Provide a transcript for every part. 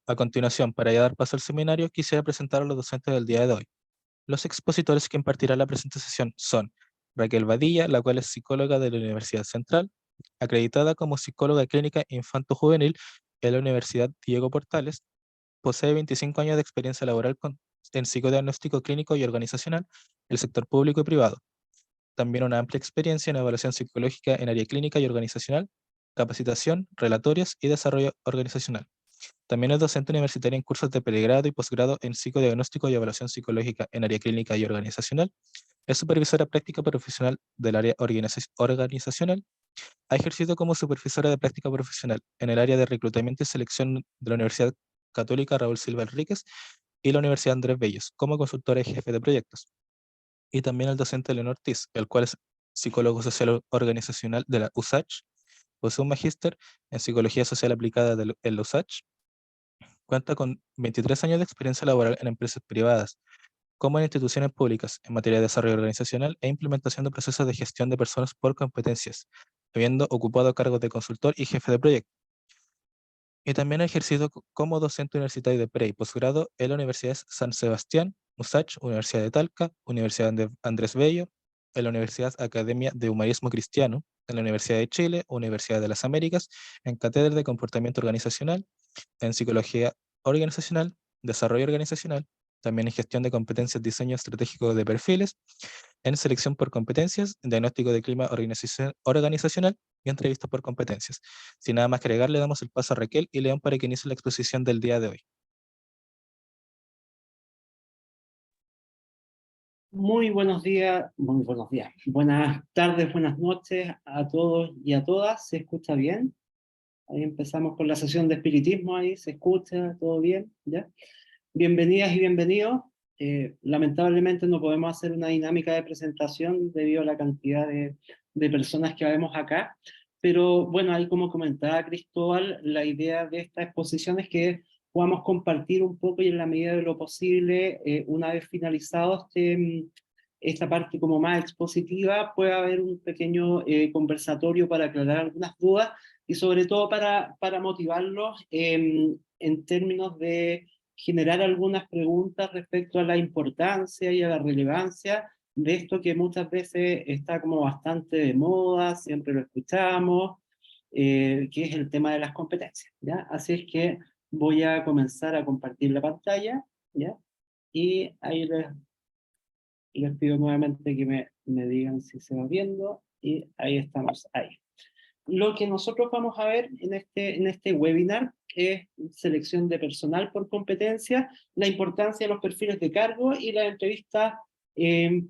A continuación, para ya dar paso al seminario, quisiera presentar a los docentes del día de hoy. Los expositores que impartirán la presentación son Raquel Badilla, la cual es psicóloga de la Universidad Central, acreditada como psicóloga clínica infanto-juvenil en la Universidad Diego Portales, posee 25 años de experiencia laboral en psicodiagnóstico clínico y organizacional, el sector público y privado. También una amplia experiencia en evaluación psicológica en área clínica y organizacional, capacitación, relatorios y desarrollo organizacional. También es docente universitaria en cursos de pregrado y posgrado en psicodiagnóstico y evaluación psicológica en área clínica y organizacional. Es supervisora práctica profesional del área organizacional. Ha ejercido como supervisora de práctica profesional en el área de reclutamiento y selección de la Universidad Católica Raúl Silva Enríquez y la Universidad Andrés Bellos como consultora y jefe de proyectos. Y también el docente Leonor Ortiz, el cual es psicólogo social organizacional de la USACH, posee un magíster en psicología social aplicada en la USACH. Cuenta con 23 años de experiencia laboral en empresas privadas, como en instituciones públicas, en materia de desarrollo organizacional e implementación de procesos de gestión de personas por competencias, habiendo ocupado cargos de consultor y jefe de proyecto. Y también ha ejercido como docente universitario de pre y posgrado en la Universidad San Sebastián, USACH, Universidad de Talca, Universidad Andrés Bello, en la Universidad Academia de Humanismo Cristiano, en la Universidad de Chile, Universidad de las Américas, en cátedra de comportamiento organizacional, en psicología organizacional, desarrollo organizacional, también en gestión de competencias, diseño estratégico de perfiles, en selección por competencias, en diagnóstico de clima organizacional y entrevistas por competencias. Sin nada más que agregar, le damos el paso a Raquel y León para que inicie la exposición del día de hoy. Muy buenos días, buenas tardes, buenas noches a todos y a todas. ¿Se escucha bien? Ahí empezamos con la sesión de espiritismo, ahí se escucha, todo bien, ¿ya? Bienvenidas y bienvenidos. Lamentablemente no podemos hacer una dinámica de presentación debido a la cantidad de personas que vemos acá, pero bueno, ahí como comentaba Cristóbal, la idea de esta exposición es que podamos compartir un poco y en la medida de lo posible, una vez finalizado esta parte como más expositiva, pueda haber un pequeño conversatorio para aclarar algunas dudas y sobre todo para motivarlos en términos de generar algunas preguntas respecto a la importancia y a la relevancia de esto que muchas veces está como bastante de moda, siempre lo escuchamos, que es el tema de las competencias, ¿ya? Así es que voy a comenzar a compartir la pantalla, ¿ya? Y ahí les pido nuevamente que me digan si se va viendo, y ahí estamos, ahí. Lo que nosotros vamos a ver en este webinar es selección de personal por competencia, la importancia de los perfiles de cargo y la entrevista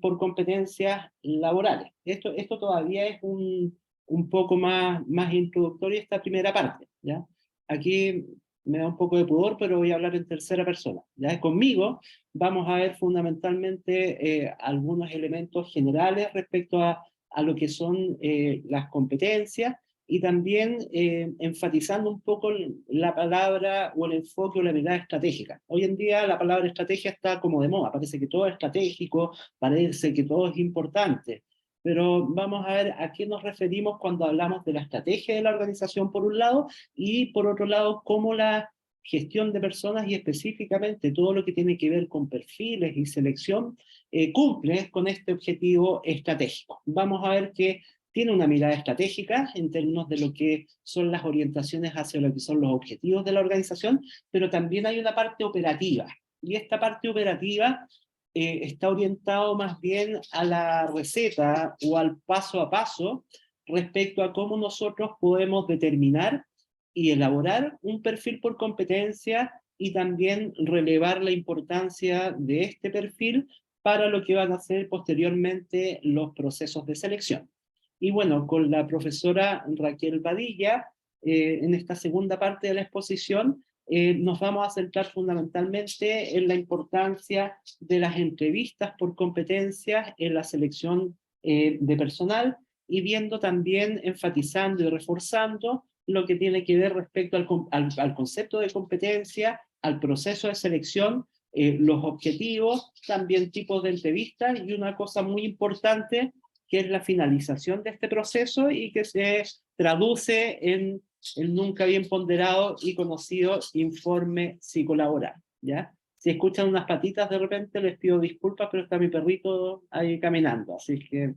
por competencias laborales. Esto todavía es un poco más introductorio esta primera parte, ¿ya? Aquí me da un poco de pudor, pero voy a hablar en tercera persona, ¿ya? Conmigo vamos a ver fundamentalmente algunos elementos generales respecto a lo que son las competencias, y también enfatizando un poco la palabra o el enfoque o la mirada estratégica. Hoy en día la palabra estrategia está como de moda, parece que todo es estratégico, parece que todo es importante, pero vamos a ver a qué nos referimos cuando hablamos de la estrategia de la organización por un lado, y por otro lado cómo la gestión de personas y específicamente todo lo que tiene que ver con perfiles y selección cumple con este objetivo estratégico. Vamos a ver que tiene una mirada estratégica en términos de lo que son las orientaciones hacia lo que son los objetivos de la organización, pero también hay una parte operativa, y esta parte operativa está orientado más bien a la receta o al paso a paso respecto a cómo nosotros podemos determinar y elaborar un perfil por competencia y también relevar la importancia de este perfil para lo que van a ser posteriormente los procesos de selección. Y bueno, con la profesora Raquel Badilla, en esta segunda parte de la exposición, nos vamos a centrar fundamentalmente en la importancia de las entrevistas por competencias en la selección de personal, y viendo también, enfatizando y reforzando lo que tiene que ver respecto al concepto de competencia, al proceso de selección, los objetivos, también tipos de entrevistas, y una cosa muy importante que es la finalización de este proceso y que se traduce en el nunca bien ponderado y conocido informe psicolaboral, ¿ya? Si escuchan unas patitas de repente, les pido disculpas, pero está mi perrito ahí caminando, así que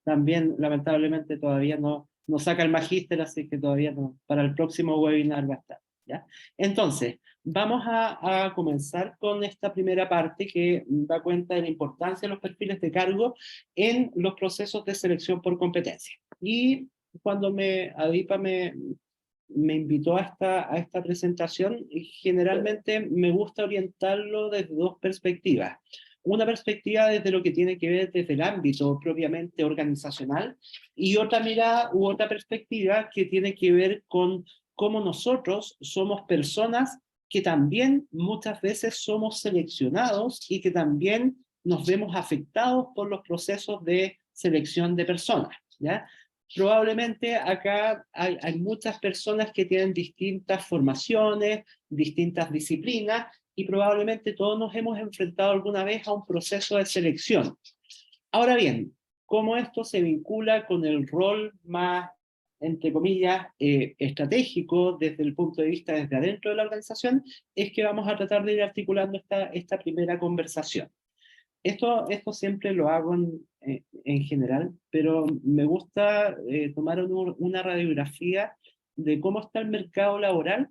también, lamentablemente, todavía no saca el magíster, así que todavía no, para el próximo webinar va a estar, ¿ya? Entonces, vamos a comenzar con esta primera parte que da cuenta de la importancia de los perfiles de cargo en los procesos de selección por competencia. Y cuando ADIPA me invitó a esta presentación, generalmente me gusta orientarlo desde dos perspectivas. Una perspectiva desde lo que tiene que ver desde el ámbito propiamente organizacional y otra mirada u otra perspectiva que tiene que ver con cómo nosotros somos personas que también muchas veces somos seleccionados y que también nos vemos afectados por los procesos de selección de personas, ¿ya? Probablemente acá hay muchas personas que tienen distintas formaciones, distintas disciplinas, y probablemente todos nos hemos enfrentado alguna vez a un proceso de selección. Ahora bien, ¿cómo esto se vincula con el rol más, entre comillas, estratégico desde el punto de vista desde adentro de la organización? Es que vamos a tratar de ir articulando esta primera conversación. Esto siempre lo hago en general, pero me gusta tomar una radiografía de cómo está el mercado laboral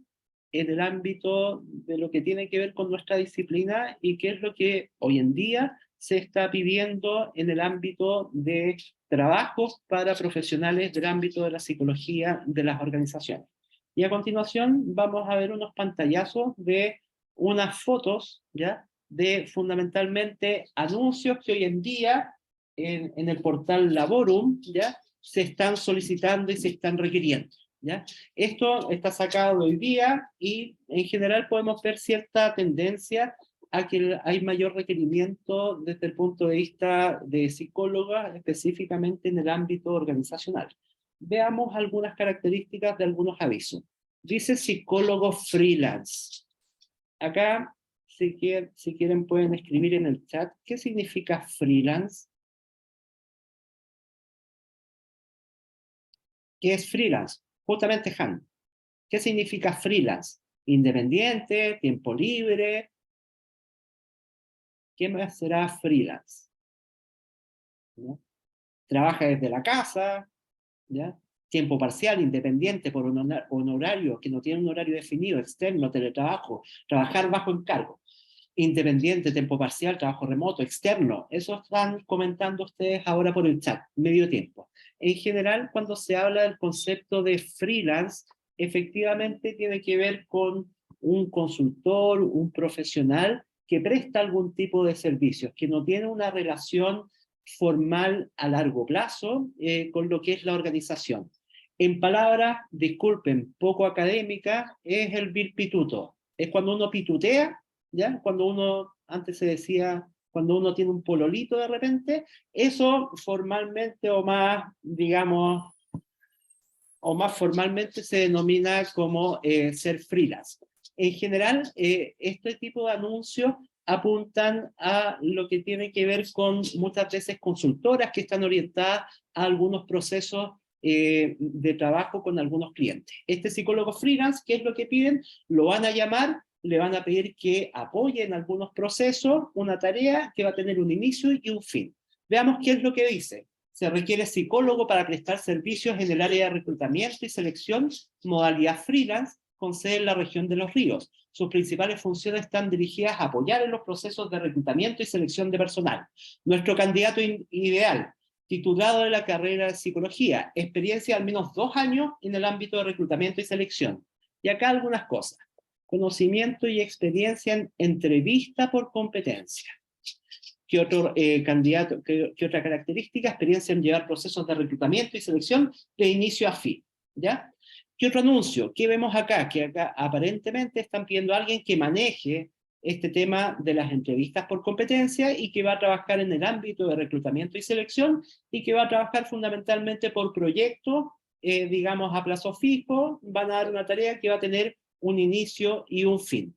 en el ámbito de lo que tiene que ver con nuestra disciplina y qué es lo que hoy en día se está pidiendo en el ámbito de trabajos para profesionales del ámbito de la psicología de las organizaciones. Y a continuación vamos a ver unos pantallazos de unas fotos, ¿ya?, de fundamentalmente anuncios que hoy en día en el portal Laborum, ¿ya?, se están solicitando y se están requiriendo, ¿ya? Esto está sacado de hoy día y en general podemos ver cierta tendencia a que hay mayor requerimiento desde el punto de vista de psicólogas, específicamente en el ámbito organizacional. Veamos algunas características de algunos avisos. Dice psicólogo freelance. Acá, si quieren pueden escribir en el chat, ¿qué significa freelance? ¿Qué es freelance? Justamente, Han, ¿qué significa freelance? Independiente, tiempo libre. ¿Qué más será freelance? ¿No? Trabaja desde la casa, ¿ya? Tiempo parcial, independiente, por un horario que no tiene un horario definido, externo, teletrabajo, trabajar bajo encargo. Independiente, tiempo parcial, trabajo remoto, externo. Eso están comentando ustedes ahora por el chat, medio tiempo. En general, cuando se habla del concepto de freelance, efectivamente tiene que ver con un consultor, un profesional que presta algún tipo de servicios, que no tiene una relación formal a largo plazo con lo que es la organización. En palabras, disculpen, poco académicas, es el vil pituto. Es cuando uno pitutea, ¿ya? Cuando uno, antes se decía, cuando uno tiene un pololito de repente, eso formalmente o más, digamos, o más formalmente se denomina como ser freelance. En general, este tipo de anuncios apuntan a lo que tiene que ver con muchas veces consultoras que están orientadas a algunos procesos de trabajo con algunos clientes. Este psicólogo freelance, ¿qué es lo que piden? Lo van a llamar, le van a pedir que apoye en algunos procesos una tarea que va a tener un inicio y un fin. Veamos qué es lo que dice. Se requiere psicólogo para prestar servicios en el área de reclutamiento y selección, modalidad freelance, con sede en la región de Los Ríos. Sus principales funciones están dirigidas a apoyar en los procesos de reclutamiento y selección de personal. Nuestro candidato ideal, titulado de la carrera de psicología, experiencia de al menos 2 años en el ámbito de reclutamiento y selección. Y acá algunas cosas. Conocimiento y experiencia en entrevista por competencia. ¿Qué otro candidato, qué otra característica? Experiencia en llevar procesos de reclutamiento y selección de inicio a fin, ¿ya? ¿Qué otro anuncio? ¿Qué vemos acá? Que acá aparentemente están pidiendo a alguien que maneje este tema de las entrevistas por competencia y que va a trabajar en el ámbito de reclutamiento y selección y que va a trabajar fundamentalmente por proyectos, digamos a plazo fijo, van a dar una tarea que va a tener un inicio y un fin.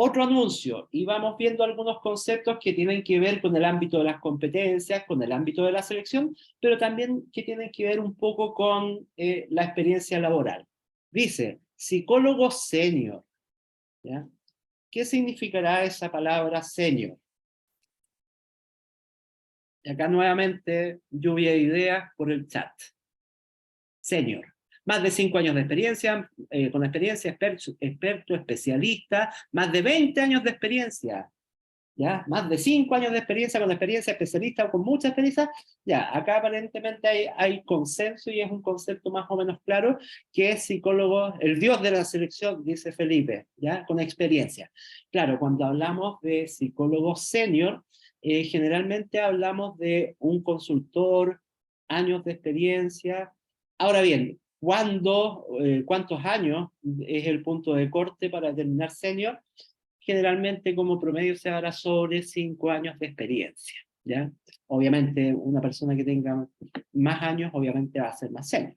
Otro anuncio, y vamos viendo algunos conceptos que tienen que ver con el ámbito de las competencias, con el ámbito de la selección, pero también que tienen que ver un poco con la experiencia laboral. Dice, psicólogo senior. ¿Ya? ¿Qué significará esa palabra senior? Y acá nuevamente lluvia de ideas por el chat. Senior. Más de 5 años de experiencia, con experiencia, experto, especialista, más de 20 años de experiencia, ¿ya? Más de 5 años de experiencia, con experiencia, especialista o con mucha experiencia, ya, acá aparentemente hay consenso y es un concepto más o menos claro, que es psicólogo, el dios de la selección, dice Felipe, ¿ya? Con experiencia. Claro, cuando hablamos de psicólogo senior, generalmente hablamos de un consultor, años de experiencia. Ahora bien, ¿cuántos años es el punto de corte para determinar senior? Generalmente como promedio se hará sobre 5 años de experiencia, ¿ya? Obviamente una persona que tenga más años obviamente va a ser más senior.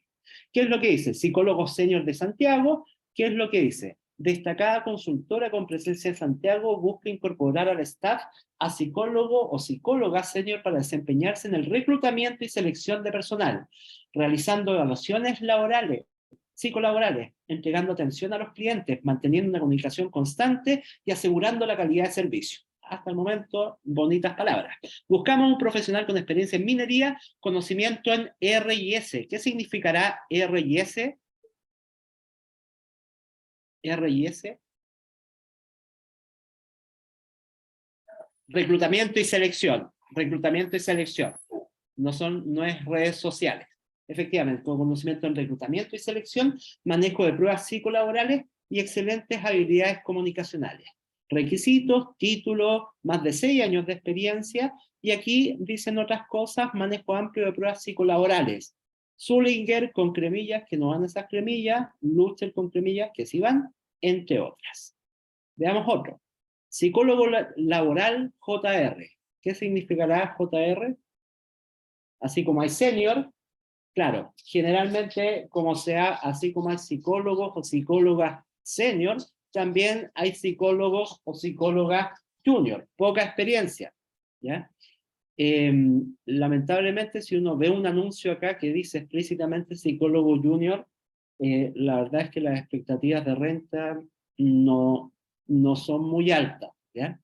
¿Qué es lo que dice? Psicólogo senior de Santiago, ¿qué es lo que dice? Destacada consultora con presencia en Santiago busca incorporar al staff a psicólogo o psicóloga senior para desempeñarse en el reclutamiento y selección de personal, realizando evaluaciones laborales, psicolaborales, entregando atención a los clientes, manteniendo una comunicación constante y asegurando la calidad de servicio. Hasta el momento, bonitas palabras. Buscamos un profesional con experiencia en minería, conocimiento en R&S. ¿Qué significará R&S? R&S. Reclutamiento y selección. Reclutamiento y selección. No es redes sociales. Efectivamente, con conocimiento en reclutamiento y selección, manejo de pruebas psicolaborales y excelentes habilidades comunicacionales. Requisitos, título, más de 6 años de experiencia, y aquí dicen otras cosas, manejo amplio de pruebas psicolaborales. Sullinger con cremillas, que no van esas cremillas, Luster con cremillas, que sí van, entre otras. Veamos otro. Psicólogo laboral JR. ¿Qué significará JR? Así como hay senior, claro, generalmente así como hay psicólogos o psicólogas senior, también hay psicólogos o psicólogas junior, poca experiencia, ¿ya? Lamentablemente, si uno ve un anuncio acá que dice explícitamente psicólogo junior, la verdad es que las expectativas de renta no son muy altas, ¿ya?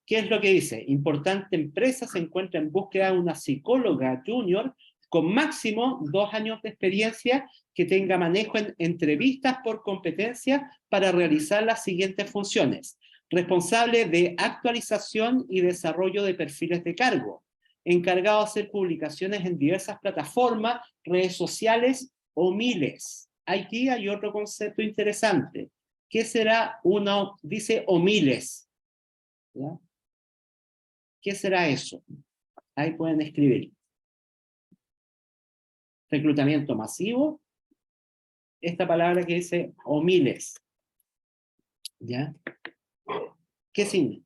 ¿Qué es lo que dice? Importante empresa se encuentra en búsqueda de una psicóloga junior con máximo 2 años de experiencia que tenga manejo en entrevistas por competencia para realizar las siguientes funciones. Responsable de actualización y desarrollo de perfiles de cargo. Encargado de hacer publicaciones en diversas plataformas, redes sociales o miles. Aquí hay otro concepto interesante. ¿Qué será dice o miles? ¿Ya? ¿Qué será eso? Ahí pueden escribir. Reclutamiento masivo. Esta palabra que dice o miles. ¿Ya? ¿Qué significa?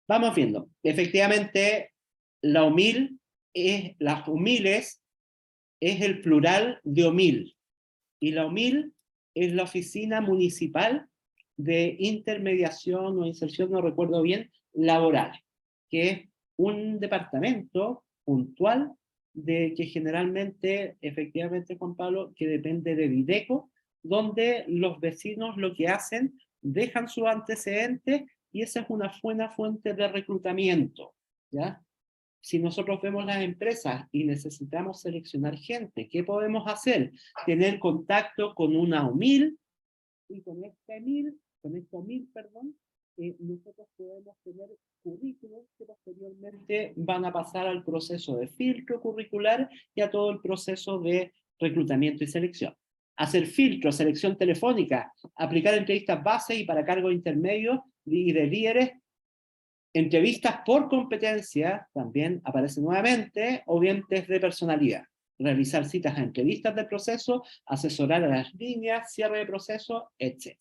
Vamos viendo. Efectivamente, las humiles es el plural de OMIL. Y la OMIL es la Oficina Municipal de Intermediación o Inserción, no recuerdo bien, laboral, que es un departamento puntual de que generalmente, efectivamente, Juan Pablo, que depende de Videco, donde los vecinos lo que hacen, dejan sus antecedentes y esa es una buena fuente de reclutamiento, ¿ya? Si nosotros vemos las empresas y necesitamos seleccionar gente, ¿qué podemos hacer? Tener contacto con una OMIL, y con esta OMIL, nosotros podemos tener currículos que posteriormente van a pasar al proceso de filtro curricular y a todo el proceso de reclutamiento y selección. Hacer filtro, selección telefónica, aplicar entrevistas base y para cargos intermedios y de líderes. Entrevistas por competencia también aparece nuevamente, o bien test de personalidad. Realizar citas a entrevistas del proceso, asesorar a las líneas, cierre de proceso, etc.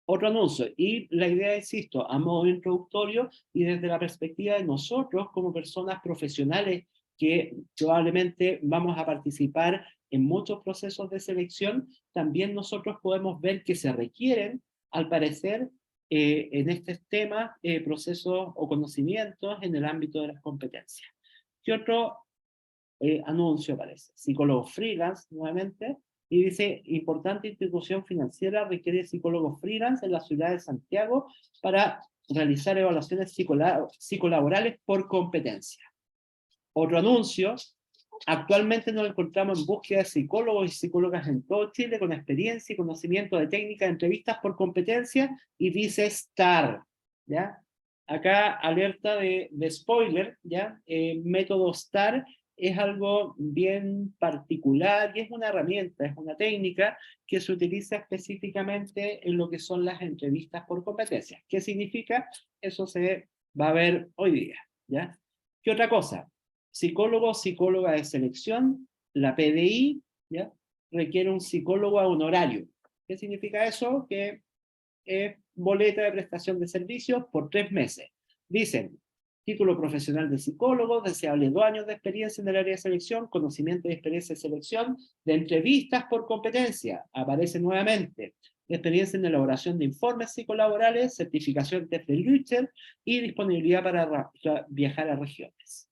Otro anuncio, y la idea, insisto, a modo introductorio y desde la perspectiva de nosotros como personas profesionales que probablemente vamos a participar en muchos procesos de selección, también nosotros podemos ver que se requieren, al parecer, en este tema, procesos o conocimientos en el ámbito de las competencias. ¿Qué otro anuncio aparece? Psicólogo freelance, nuevamente, Y dice, importante institución financiera requiere psicólogos freelance en la ciudad de Santiago para realizar evaluaciones psicolaborales por competencia. Otro anuncio, actualmente nos encontramos en búsqueda de psicólogos y psicólogas en todo Chile con experiencia y conocimiento de técnicas de entrevistas por competencia, y dice STAR, ¿ya? Acá alerta de spoiler, ¿ya? Método STAR es algo bien particular y es una herramienta, es una técnica que se utiliza específicamente en lo que son las entrevistas por competencia. ¿Qué significa? Eso se va a ver hoy día, ¿ya? ¿Qué otra cosa? Psicólogo o psicóloga de selección, la PDI, ¿ya? Requiere un psicólogo a honorario. ¿Qué significa eso? Que es boleta de prestación de servicios por 3 meses. Dicen, título profesional de psicólogo, deseable 2 años de experiencia en el área de selección, conocimiento y experiencia de selección, de entrevistas por competencia, aparece nuevamente, experiencia en elaboración de informes psicolaborales, certificación de Lucher y disponibilidad para viajar a regiones.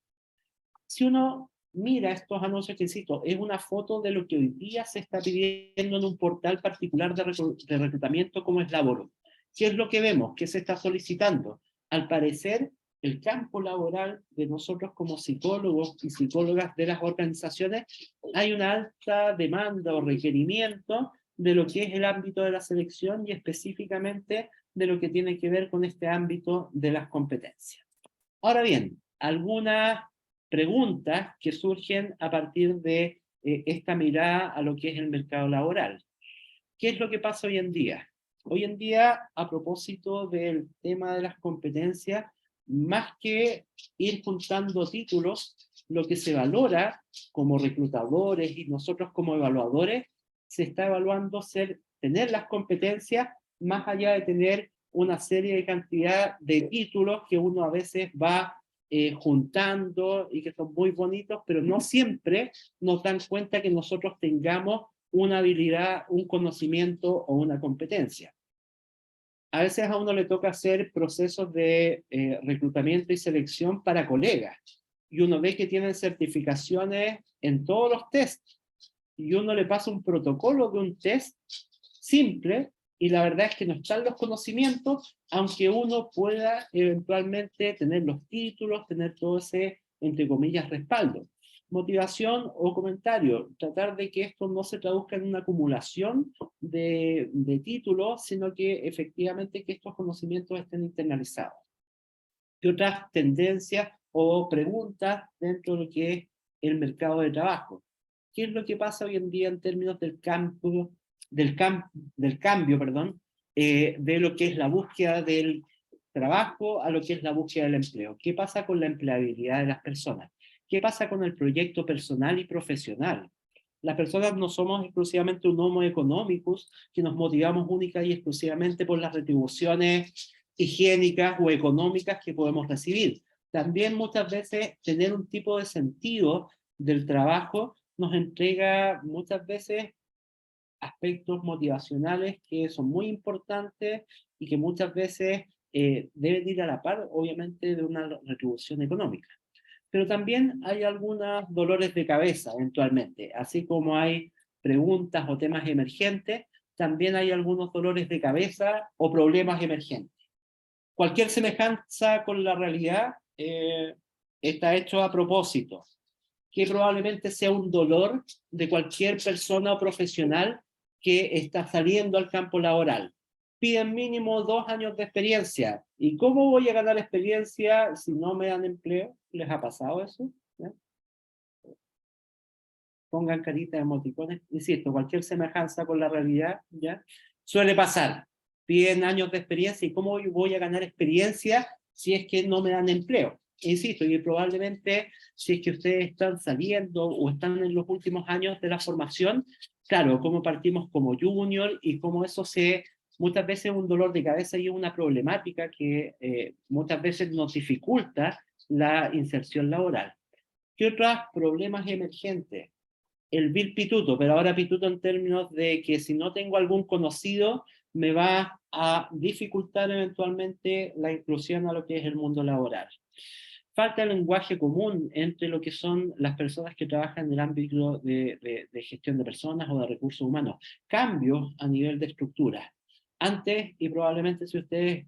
Si uno mira estos anuncios, que insisto, es una foto de lo que hoy día se está pidiendo en un portal particular de reclutamiento como es Laboro. ¿Qué es lo que vemos? ¿Qué se está solicitando? Al parecer, el campo laboral de nosotros como psicólogos y psicólogas de las organizaciones, hay una alta demanda o requerimiento de lo que es el ámbito de la selección y específicamente de lo que tiene que ver con este ámbito de las competencias. Ahora bien, algunas preguntas que surgen a partir de esta mirada a lo que es el mercado laboral. ¿Qué es lo que pasa hoy en día? Hoy en día, a propósito del tema de las competencias, más que ir juntando títulos, lo que se valora como reclutadores y nosotros como evaluadores, se está evaluando tener las competencias más allá de tener una serie de cantidad de títulos que uno a veces va juntando y que son muy bonitos, pero no siempre nos dan cuenta que nosotros tengamos una habilidad, un conocimiento o una competencia. A veces a uno le toca hacer procesos de reclutamiento y selección para colegas, y uno ve que tienen certificaciones en todos los tests, y uno le pasa un protocolo de un test simple, y la verdad es que no están los conocimientos, aunque uno pueda eventualmente tener los títulos, tener todo ese, entre comillas, respaldo. Motivación o comentario, tratar de que esto no se traduzca en una acumulación de títulos, sino que efectivamente que estos conocimientos estén internalizados. ¿Qué otras tendencias o preguntas dentro de lo que es el mercado de trabajo? ¿Qué es lo que pasa hoy en día en términos del cambio, de lo que es la búsqueda del trabajo a lo que es la búsqueda del empleo? ¿Qué pasa con la empleabilidad de las personas? ¿Qué pasa con el proyecto personal y profesional? Las personas no somos exclusivamente un homo economicus, que nos motivamos única y exclusivamente por las retribuciones higiénicas o económicas que podemos recibir. También muchas veces tener un tipo de sentido del trabajo nos entrega muchas veces aspectos motivacionales que son muy importantes y que muchas veces deben ir a la par, obviamente, de una retribución económica. Pero también hay algunos dolores de cabeza eventualmente, así como hay preguntas o temas emergentes, también hay algunos dolores de cabeza o problemas emergentes. Cualquier semejanza con la realidad está hecho a propósito, que probablemente sea un dolor de cualquier persona o profesional que está saliendo al campo laboral. Piden mínimo 2 años de experiencia. ¿Y cómo voy a ganar experiencia si no me dan empleo? ¿Les ha pasado eso? ¿Ya? Pongan carita de emoticones. Insisto, cualquier semejanza con la realidad, ¿ya? Suele pasar. Piden años de experiencia. ¿Y cómo voy a ganar experiencia si es que no me dan empleo? Insisto, y probablemente si es que ustedes están saliendo o están en los últimos años de la formación, claro, cómo partimos como junior y cómo eso muchas veces es un dolor de cabeza y es una problemática que muchas veces nos dificulta la inserción laboral. ¿Qué otros problemas emergentes? El vil pituto, pero ahora pituto en términos de que si no tengo algún conocido, me va a dificultar eventualmente la inclusión a lo que es el mundo laboral. falta el lenguaje común entre lo que son las personas que trabajan en el ámbito de gestión de personas o de recursos humanos. Cambios a nivel de estructura. Antes, y probablemente si ustedes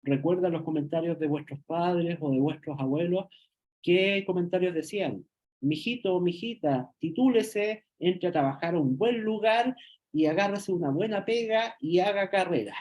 recuerdan los comentarios de vuestros padres o de vuestros abuelos, ¿qué comentarios decían? Mijito o mijita, titúlese, entre a trabajar a un buen lugar y agárrese una buena pega y haga carrera.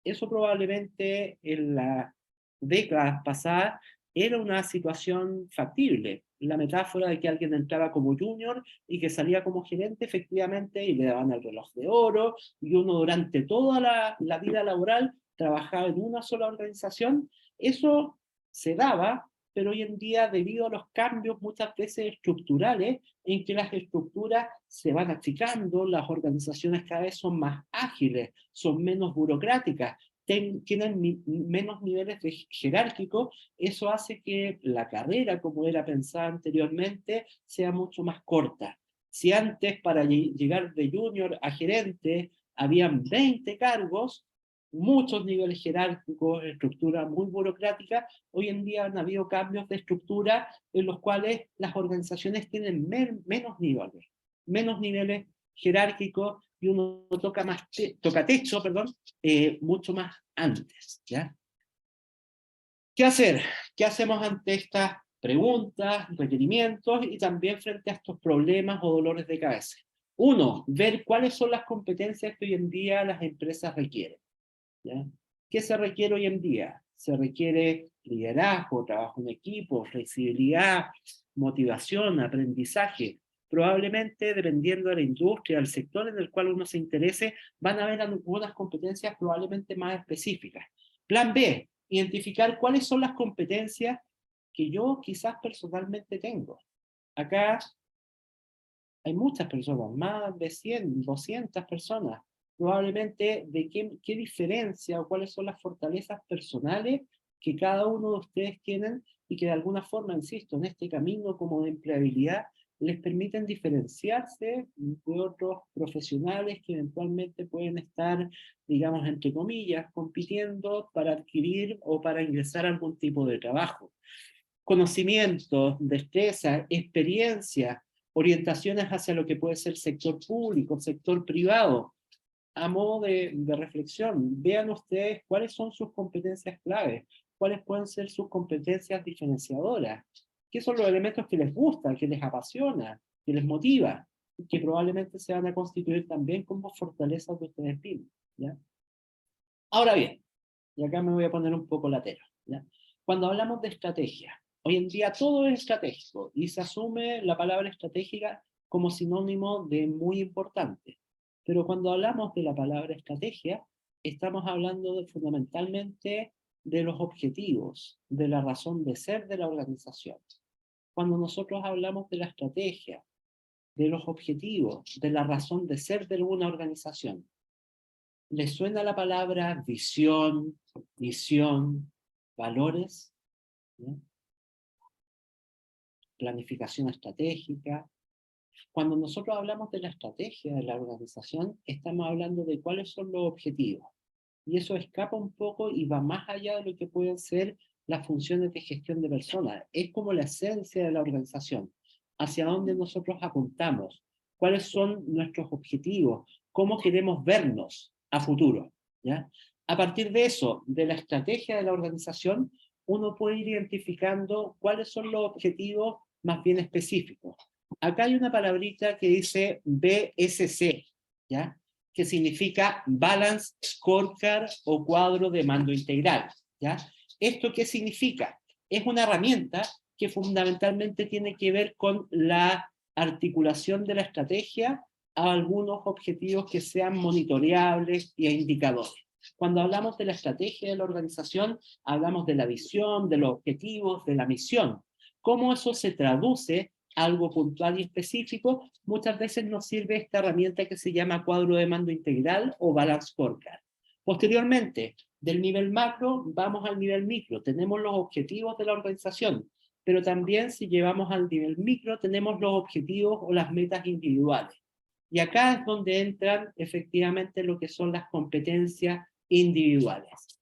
Eso probablemente en las décadas pasadas era una situación factible. La metáfora de que alguien entraba como junior y que salía como gerente, efectivamente, y le daban el reloj de oro, y uno durante toda la vida laboral trabajaba en una sola organización. Eso se daba, pero hoy en día, debido a los cambios muchas veces estructurales, en que las estructuras se van achicando, las organizaciones cada vez son más ágiles, son menos burocráticas, tienen menos niveles de jerárquicos, eso hace que la carrera, como era pensada anteriormente, sea mucho más corta. Si antes para llegar de junior a gerente habían 20 cargos, muchos niveles jerárquicos, estructura muy burocrática, hoy en día han habido cambios de estructura en los cuales las organizaciones tienen menos niveles jerárquicos, y uno toca techo, mucho más antes, ¿ya? ¿Qué hacer? ¿Qué hacemos ante estas preguntas, requerimientos y también frente a estos problemas o dolores de cabeza? Uno, ver cuáles son las competencias que hoy en día las empresas requieren, ¿ya? ¿Qué se requiere hoy en día? Se requiere liderazgo, trabajo en equipo, flexibilidad, motivación, aprendizaje. Probablemente, dependiendo de la industria, del sector en el cual uno se interese, van a haber algunas competencias probablemente más específicas. Plan B, identificar cuáles son las competencias que yo quizás personalmente tengo. Acá hay muchas personas, más de 100, 200 personas, probablemente de qué diferencia o cuáles son las fortalezas personales que cada uno de ustedes tienen y que de alguna forma, insisto, en este camino como de empleabilidad, les permiten diferenciarse de otros profesionales que eventualmente pueden estar, digamos, entre comillas, compitiendo para adquirir o para ingresar a algún tipo de trabajo. Conocimientos, destreza, experiencia, orientaciones hacia lo que puede ser sector público, sector privado. A modo de reflexión, vean ustedes cuáles son sus competencias claves, cuáles pueden ser sus competencias diferenciadoras, qué son los elementos que les gustan, que les apasiona, que les motiva, que probablemente se van a constituir también como fortalezas de ustedes mismos, ¿ya? Ahora bien, y acá me voy a poner un poco latero, ¿ya? Cuando hablamos de estrategia, hoy en día todo es estratégico y se asume la palabra estratégica como sinónimo de muy importante. Pero cuando hablamos de la palabra estrategia, estamos hablando fundamentalmente de los objetivos, de la razón de ser de la organización. Cuando nosotros hablamos de la estrategia, de los objetivos, de la razón de ser de una organización, ¿les suena la palabra visión, misión, valores? ¿No? Planificación estratégica. Cuando nosotros hablamos de la estrategia de la organización, estamos hablando de cuáles son los objetivos. Y eso escapa un poco y va más allá de lo que pueden ser las funciones de gestión de personas. Es como la esencia de la organización. Hacia dónde nosotros apuntamos, cuáles son nuestros objetivos, cómo queremos vernos a futuro, ¿ya? A partir de eso, de la estrategia de la organización, uno puede ir identificando cuáles son los objetivos más bien específicos. Acá hay una palabrita que dice BSC, ¿ya? Que significa Balance Scorecard o cuadro de mando integral, ¿ya? ¿Esto qué significa? Es una herramienta que fundamentalmente tiene que ver con la articulación de la estrategia a algunos objetivos que sean monitoreables y a indicadores. Cuando hablamos de la estrategia de la organización, hablamos de la visión, de los objetivos, de la misión. ¿Cómo eso se traduce a algo puntual y específico? Muchas veces nos sirve esta herramienta que se llama cuadro de mando integral o Balance Scorecard. Posteriormente, del nivel macro, vamos al nivel micro. Tenemos los objetivos de la organización, pero también si llevamos al nivel micro, tenemos los objetivos o las metas individuales. Y acá es donde entran efectivamente lo que son las competencias individuales.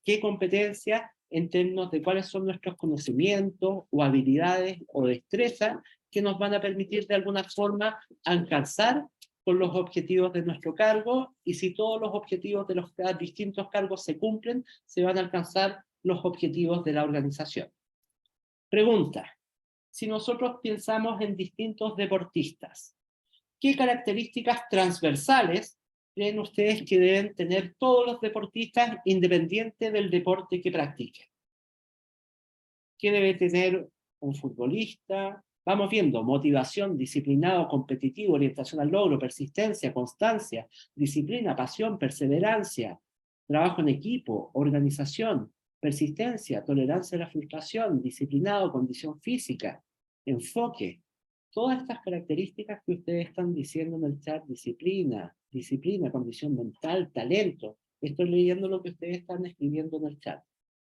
¿Qué competencias? en términos de cuáles son nuestros conocimientos o habilidades o destrezas que nos van a permitir de alguna forma alcanzar con los objetivos de nuestro cargo, y si todos los objetivos de los distintos cargos se cumplen, se van a alcanzar los objetivos de la organización. Pregunta: si nosotros pensamos en distintos deportistas, ¿qué características transversales creen ustedes que deben tener todos los deportistas independiente del deporte que practiquen? ¿Qué debe tener un futbolista? Vamos viendo: motivación, disciplinado, competitivo, orientación al logro, persistencia, constancia, disciplina, pasión, perseverancia, trabajo en equipo, organización, persistencia, tolerancia a la frustración, disciplinado, condición física, enfoque. Todas estas características que ustedes están diciendo en el chat: disciplina, condición mental, talento. Estoy leyendo lo que ustedes están escribiendo en el chat.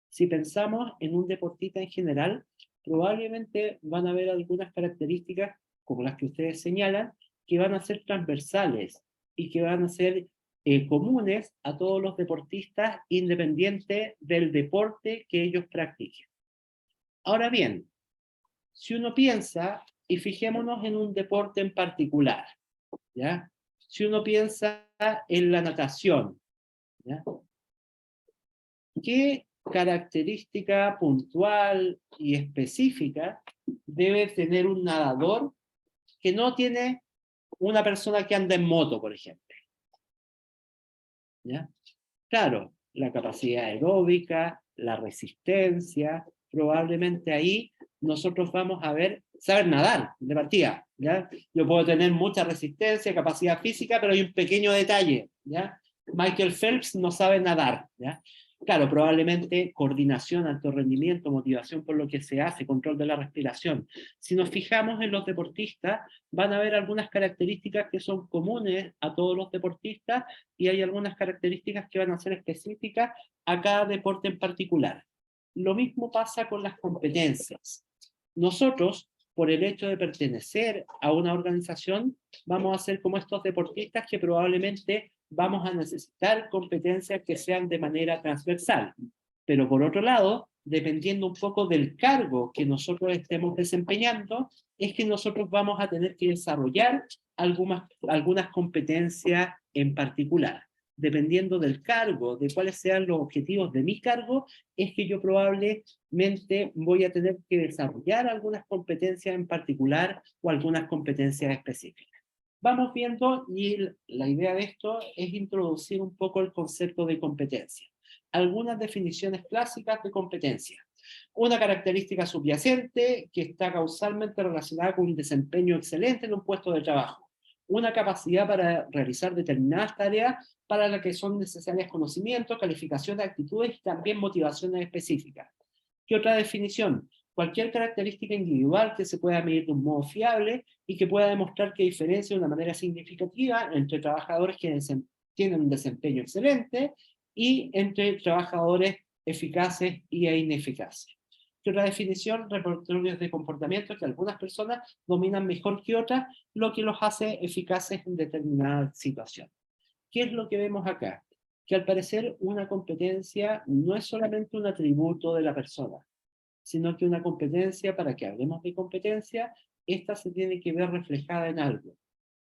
Si pensamos en un deportista en general, probablemente van a haber algunas características, como las que ustedes señalan, que van a ser transversales y que van a ser comunes a todos los deportistas, independiente del deporte que ellos practiquen. Ahora bien, si uno piensa, y fijémonos en un deporte en particular, ¿ya? Si uno piensa en la natación, ¿ya? ¿Qué característica puntual y específica debe tener un nadador que no tiene una persona que anda en moto, por ejemplo? ¿Ya? Claro, la capacidad aeróbica, la resistencia, probablemente ahí nosotros vamos a ver, saber nadar de partida, ¿ya? Yo puedo tener mucha resistencia, capacidad física, pero hay un pequeño detalle, ¿ya? Michael Phelps no sabe nadar, ¿ya? Claro, probablemente coordinación, alto rendimiento, motivación por lo que se hace, control de la respiración. Si nos fijamos en los deportistas, van a haber algunas características que son comunes a todos los deportistas, y hay algunas características que van a ser específicas a cada deporte en particular. Lo mismo pasa con las competencias. Nosotros, por el hecho de pertenecer a una organización, vamos a ser como estos deportistas que probablemente vamos a necesitar competencias que sean de manera transversal. Pero por otro lado, dependiendo un poco del cargo que nosotros estemos desempeñando, es que nosotros vamos a tener que desarrollar algunas competencias en particular. Dependiendo del cargo, de cuáles sean los objetivos de mi cargo, es que yo probablemente voy a tener que desarrollar algunas competencias en particular o algunas competencias específicas. Vamos viendo, y la idea de esto es introducir un poco el concepto de competencia. Algunas definiciones clásicas de competencia: una característica subyacente que está causalmente relacionada con un desempeño excelente en un puesto de trabajo, una capacidad para realizar determinadas tareas para las que son necesarias conocimientos, calificaciones, actitudes y también motivaciones específicas. ¿Qué otra definición? Cualquier característica individual que se pueda medir de un modo fiable y que pueda demostrar que diferencia de una manera significativa entre trabajadores que tienen un desempeño excelente y entre trabajadores eficaces y ineficaces. ¿Qué otra definición? Repertorios de comportamiento que algunas personas dominan mejor que otras, lo que los hace eficaces en determinada situación. ¿Qué es lo que vemos acá? Que al parecer una competencia no es solamente un atributo de la persona, sino que una competencia, para que hablemos de competencia, esta se tiene que ver reflejada en algo.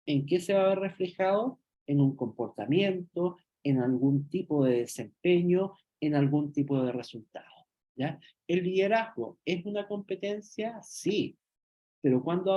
¿En qué se va a ver reflejado? En un comportamiento, en algún tipo de desempeño, en algún tipo de resultado, ¿ya? ¿El liderazgo es una competencia? Sí. Pero cuando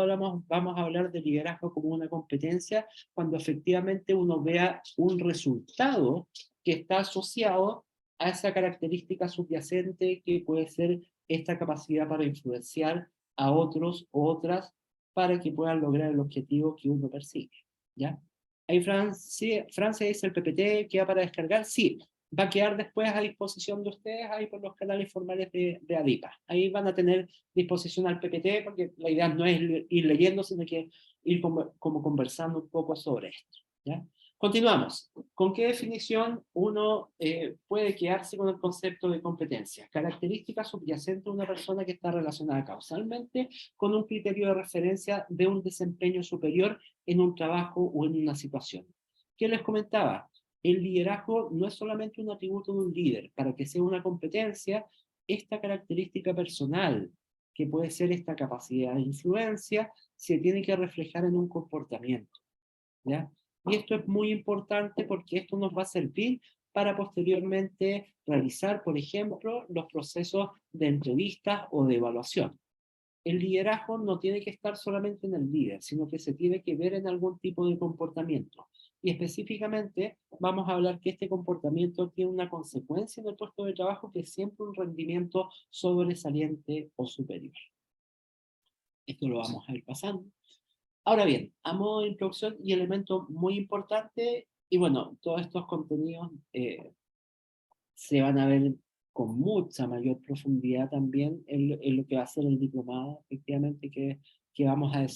vamos a hablar de liderazgo como una competencia, cuando efectivamente uno vea un resultado que está asociado a esa característica subyacente que puede ser esta capacidad para influenciar a otros o otras para que puedan lograr el objetivo que uno persigue, ¿ya? Ahí Francia dice: el PPT queda para descargar. Sí, va a quedar después a disposición de ustedes ahí por los canales formales de ADIPA. Ahí van a tener disposición al PPT, porque la idea no es ir leyendo, sino que ir como conversando un poco sobre esto, ¿ya? Continuamos. ¿Con qué definición uno puede quedarse con el concepto de competencia? Característica subyacente de una persona que está relacionada causalmente con un criterio de referencia de un desempeño superior en un trabajo o en una situación. ¿Qué les comentaba? El liderazgo no es solamente un atributo de un líder. Para que sea una competencia, esta característica personal, que puede ser esta capacidad de influencia, se tiene que reflejar en un comportamiento, ¿ya? Y esto es muy importante porque esto nos va a servir para posteriormente realizar, por ejemplo, los procesos de entrevistas o de evaluación. El liderazgo no tiene que estar solamente en el líder, sino que se tiene que ver en algún tipo de comportamiento. Y específicamente vamos a hablar que este comportamiento tiene una consecuencia en el puesto de trabajo que es siempre un rendimiento sobresaliente o superior. Esto lo vamos a ir pasando. Ahora bien, a modo de introducción y elemento muy importante, y bueno, todos estos contenidos se van a ver con mucha mayor profundidad también en lo que va a ser el diplomado, efectivamente, que vamos a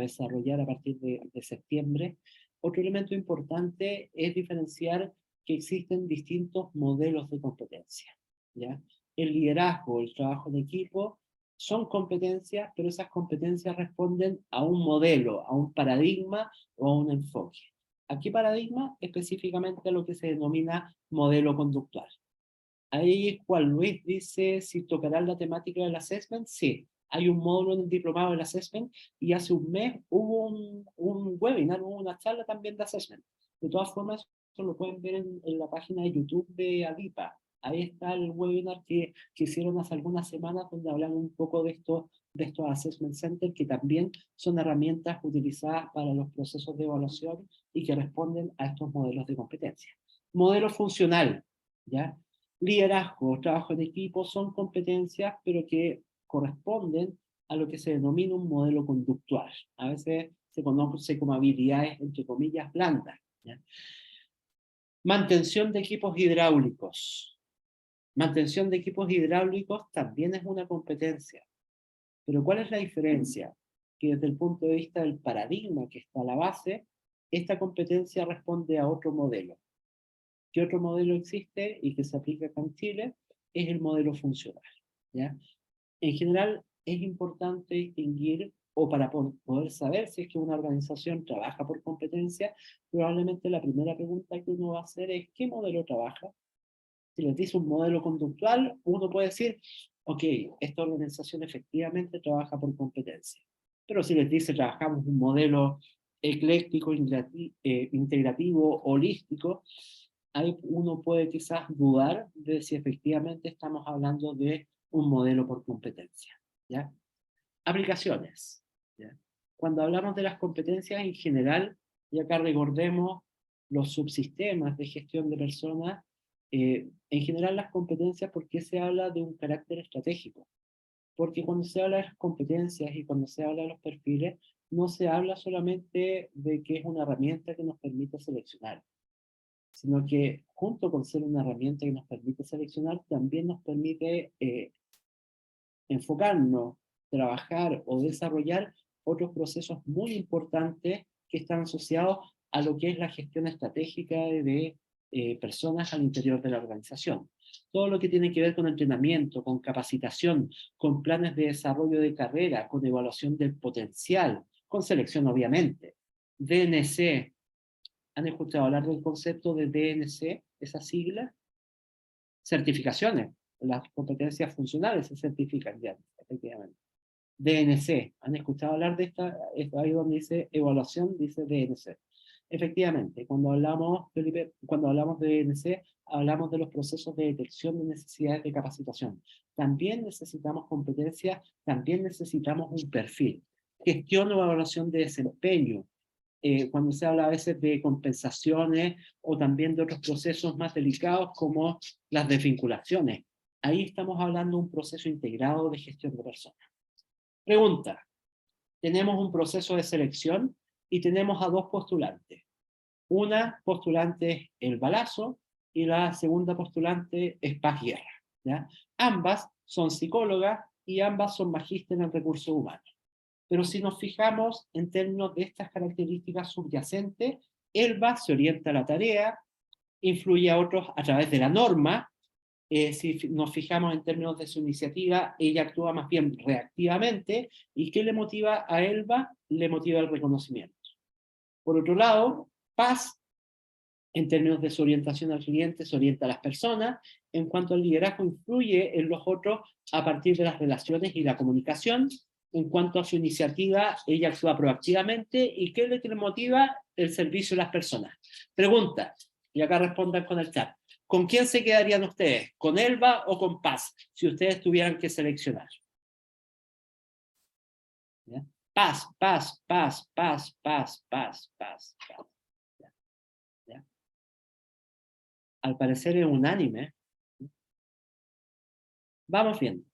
desarrollar a partir de septiembre. Otro elemento importante es diferenciar que existen distintos modelos de competencia, ¿ya? El liderazgo, el trabajo en equipo, son competencias, pero esas competencias responden a un modelo, a un paradigma o a un enfoque. Aquí paradigma específicamente a lo que se denomina modelo conductual. Ahí Juan Luis dice si tocará la temática del assessment. Sí, hay un módulo en el diplomado del assessment y hace un mes hubo un webinar, hubo una charla también de assessment. De todas formas, esto lo pueden ver en la página de YouTube de ADIPA. Ahí está el webinar que hicieron hace algunas semanas donde hablan un poco de estos assessment centers que también son herramientas utilizadas para los procesos de evaluación y que responden a estos modelos de competencia. Modelo funcional, ¿ya? Liderazgo, trabajo en equipo son competencias, pero que corresponden a lo que se denomina un modelo conductual. A veces se conoce como habilidades, entre comillas, blandas, ¿ya? Mantención de equipos hidráulicos. Mantención de equipos hidráulicos también es una competencia. Pero ¿cuál es la diferencia? Que desde el punto de vista del paradigma que está a la base, esta competencia responde a otro modelo. ¿Qué otro modelo existe y que se aplica acá en Chile? Es el modelo funcional, ¿ya? En general, es importante distinguir, o para poder saber si es que una organización trabaja por competencia, probablemente la primera pregunta que uno va a hacer es ¿qué modelo trabaja? Si les dice un modelo conductual, uno puede decir, ok, esta organización efectivamente trabaja por competencia. Pero si les dice trabajamos un modelo ecléctico, integrativo, holístico, ahí uno puede quizás dudar de si efectivamente estamos hablando de un modelo por competencia, ¿ya? Aplicaciones, ¿ya? Cuando hablamos de las competencias en general, y acá recordemos los subsistemas de gestión de personas, en general las competencias, ¿por qué se habla de un carácter estratégico? Porque cuando se habla de las competencias y cuando se habla de los perfiles, no se habla solamente de que es una herramienta que nos permite seleccionar, sino que junto con ser una herramienta que nos permite seleccionar, también nos permite enfocarnos, trabajar o desarrollar otros procesos muy importantes que están asociados a lo que es la gestión estratégica de personas al interior de la organización. Todo lo que tiene que ver con entrenamiento, con capacitación, con planes de desarrollo de carrera, con evaluación del potencial, con selección obviamente. DNC, ¿han escuchado hablar del concepto de DNC, esa sigla? Certificaciones, las competencias funcionales se certifican ya, efectivamente. DNC, ¿han escuchado hablar de esta? Ahí donde dice evaluación, dice DNC. Efectivamente, cuando hablamos, Felipe, cuando hablamos de DNC, hablamos de los procesos de detección de necesidades de capacitación. También necesitamos competencias, también necesitamos un perfil. Gestión o evaluación de desempeño, cuando se habla a veces de compensaciones o también de otros procesos más delicados como las desvinculaciones. Ahí estamos hablando de un proceso integrado de gestión de personas. Pregunta, tenemos un proceso de selección y tenemos a dos postulantes. Una postulante es el Balazo y la segunda postulante es Paz Guerra, ¿ya? Ambas son psicólogas y ambas son magísteres en recursos humanos. Pero si nos fijamos en términos de estas características subyacentes, Elba se orienta a la tarea, influye a otros a través de la norma. Si nos fijamos en términos de su iniciativa, ella actúa más bien reactivamente. ¿Y qué le motiva a Elba? Le motiva el reconocimiento. Por otro lado, Paz En términos de su orientación al cliente, se orienta a las personas. En cuanto al liderazgo, influye en los otros a partir de las relaciones y la comunicación. En cuanto a su iniciativa, ella actúa proactivamente. ¿Y qué es lo que le motiva? El servicio a las personas. Pregunta, y acá respondan con el chat. ¿Con quién se quedarían ustedes? ¿Con Elba o con Paz? Si ustedes tuvieran que seleccionar. ¿Ya? Paz, paz, paz, paz, paz, paz, paz, paz. ¿Ya? Al parecer es unánime. Vamos viendo.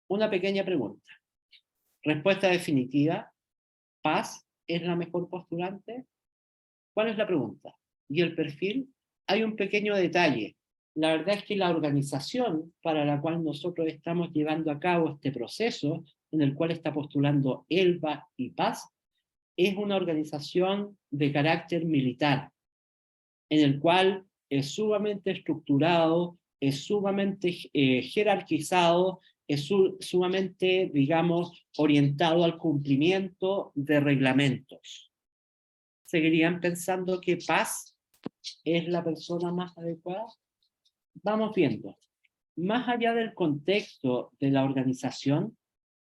Una pequeña pregunta. Respuesta definitiva. ¿Paz es la mejor postulante? ¿Cuál es la pregunta? ¿Y el perfil? Hay un pequeño detalle. La verdad es que la organización para la cual nosotros estamos llevando a cabo este proceso, en el cual está postulando Elba y Paz, es una organización de carácter militar, en el cual es sumamente estructurado, es sumamente jerarquizado, es sumamente, digamos, orientado al cumplimiento de reglamentos. ¿Seguirían pensando que Paz es la persona más adecuada? Vamos viendo. Más allá del contexto de la organización,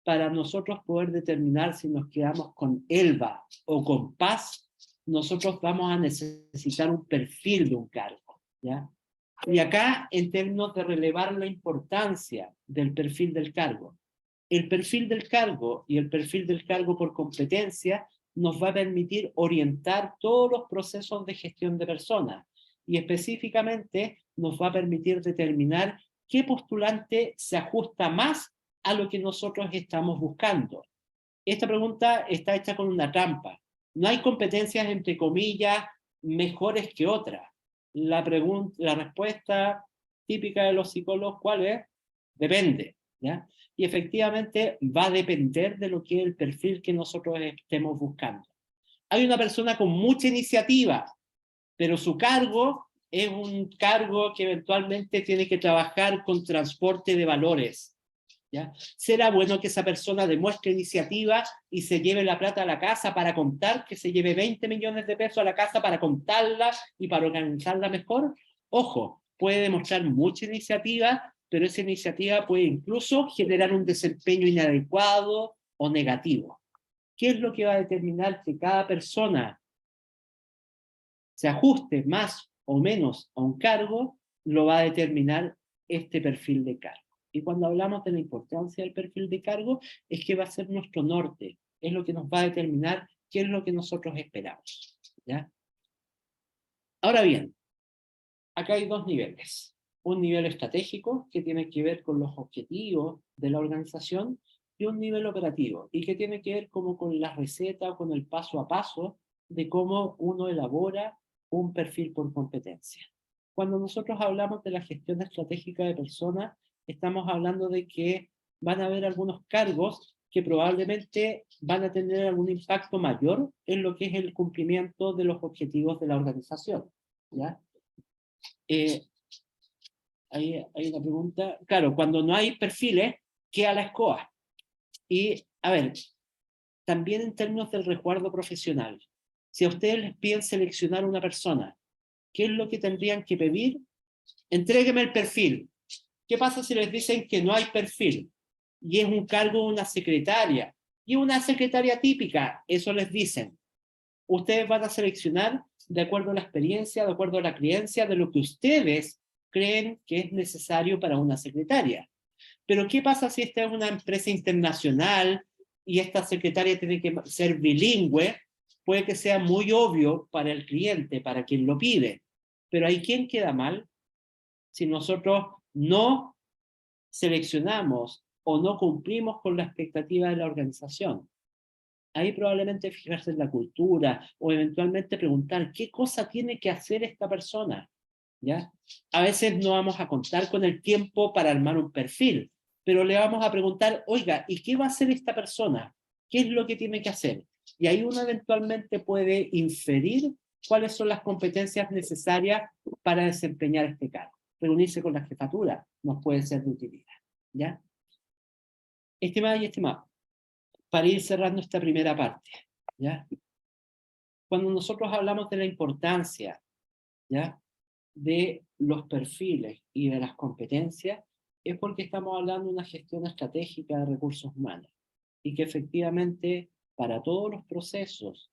para nosotros poder determinar si nos quedamos con Elba o con Paz, nosotros vamos a necesitar un perfil de un cargo, ¿ya? Y acá, en términos de relevar la importancia del perfil del cargo, el perfil del cargo y el perfil del cargo por competencia nos va a permitir orientar todos los procesos de gestión de personas y específicamente nos va a permitir determinar qué postulante se ajusta más a lo que nosotros estamos buscando. Esta pregunta está hecha con una trampa. No hay competencias, entre comillas, mejores que otras. La respuesta típica de los psicólogos, ¿cuál es? Depende, ¿ya? Y efectivamente va a depender de lo que es el perfil que nosotros estemos buscando. Hay una persona con mucha iniciativa, pero su cargo es un cargo que eventualmente tiene que trabajar con transporte de valores, ¿ya? ¿Será bueno que esa persona demuestre iniciativa y se lleve la plata a la casa para contar, que se lleve 20 millones de pesos a la casa para contarla y para organizarla mejor? Ojo, puede demostrar mucha iniciativa, pero esa iniciativa puede incluso generar un desempeño inadecuado o negativo. ¿Qué es lo que va a determinar que cada persona se ajuste más o menos a un cargo? Lo va a determinar este perfil de cargo. Y cuando hablamos de la importancia del perfil de cargo, es que va a ser nuestro norte, es lo que nos va a determinar qué es lo que nosotros esperamos, ¿ya? Ahora bien, acá hay dos niveles. Un nivel estratégico, que tiene que ver con los objetivos de la organización, y un nivel operativo, y que tiene que ver como con la receta o con el paso a paso de cómo uno elabora un perfil por competencia. Cuando nosotros hablamos de la gestión estratégica de personas, estamos hablando de que van a haber algunos cargos que probablemente van a tener algún impacto mayor en lo que es el cumplimiento de los objetivos de la organización, ¿ya? Hay una pregunta. Claro, cuando no hay perfiles, queda la escoba. Y, a ver, también en términos del resguardo profesional, si a ustedes les piden seleccionar una persona, ¿qué es lo que tendrían que pedir? Entrégueme el perfil. ¿Qué pasa si les dicen que no hay perfil? Y es un cargo de una secretaria. Y una secretaria típica, eso les dicen. Ustedes van a seleccionar de acuerdo a la experiencia, de acuerdo a la creencia, de lo que ustedes creen que es necesario para una secretaria. Pero ¿qué pasa si esta es una empresa internacional y esta secretaria tiene que ser bilingüe? Puede que sea muy obvio para el cliente, para quien lo pide. Pero ¿hay quién queda mal? Si nosotros no seleccionamos o no cumplimos con la expectativa de la organización. Ahí probablemente fijarse en la cultura o eventualmente preguntar qué cosa tiene que hacer esta persona, ¿ya? A veces no vamos a contar con el tiempo para armar un perfil, pero le vamos a preguntar, oiga, ¿y qué va a hacer esta persona? ¿Qué es lo que tiene que hacer? Y ahí uno eventualmente puede inferir cuáles son las competencias necesarias para desempeñar este cargo. Reunirse con la jefatura nos puede ser de utilidad, ¿ya? Estimada y estimado, para ir cerrando esta primera parte, ¿ya? Cuando nosotros hablamos de la importancia ¿ya? De los perfiles y de las competencias, es porque estamos hablando de una gestión estratégica de recursos humanos, y que efectivamente para todos los procesos,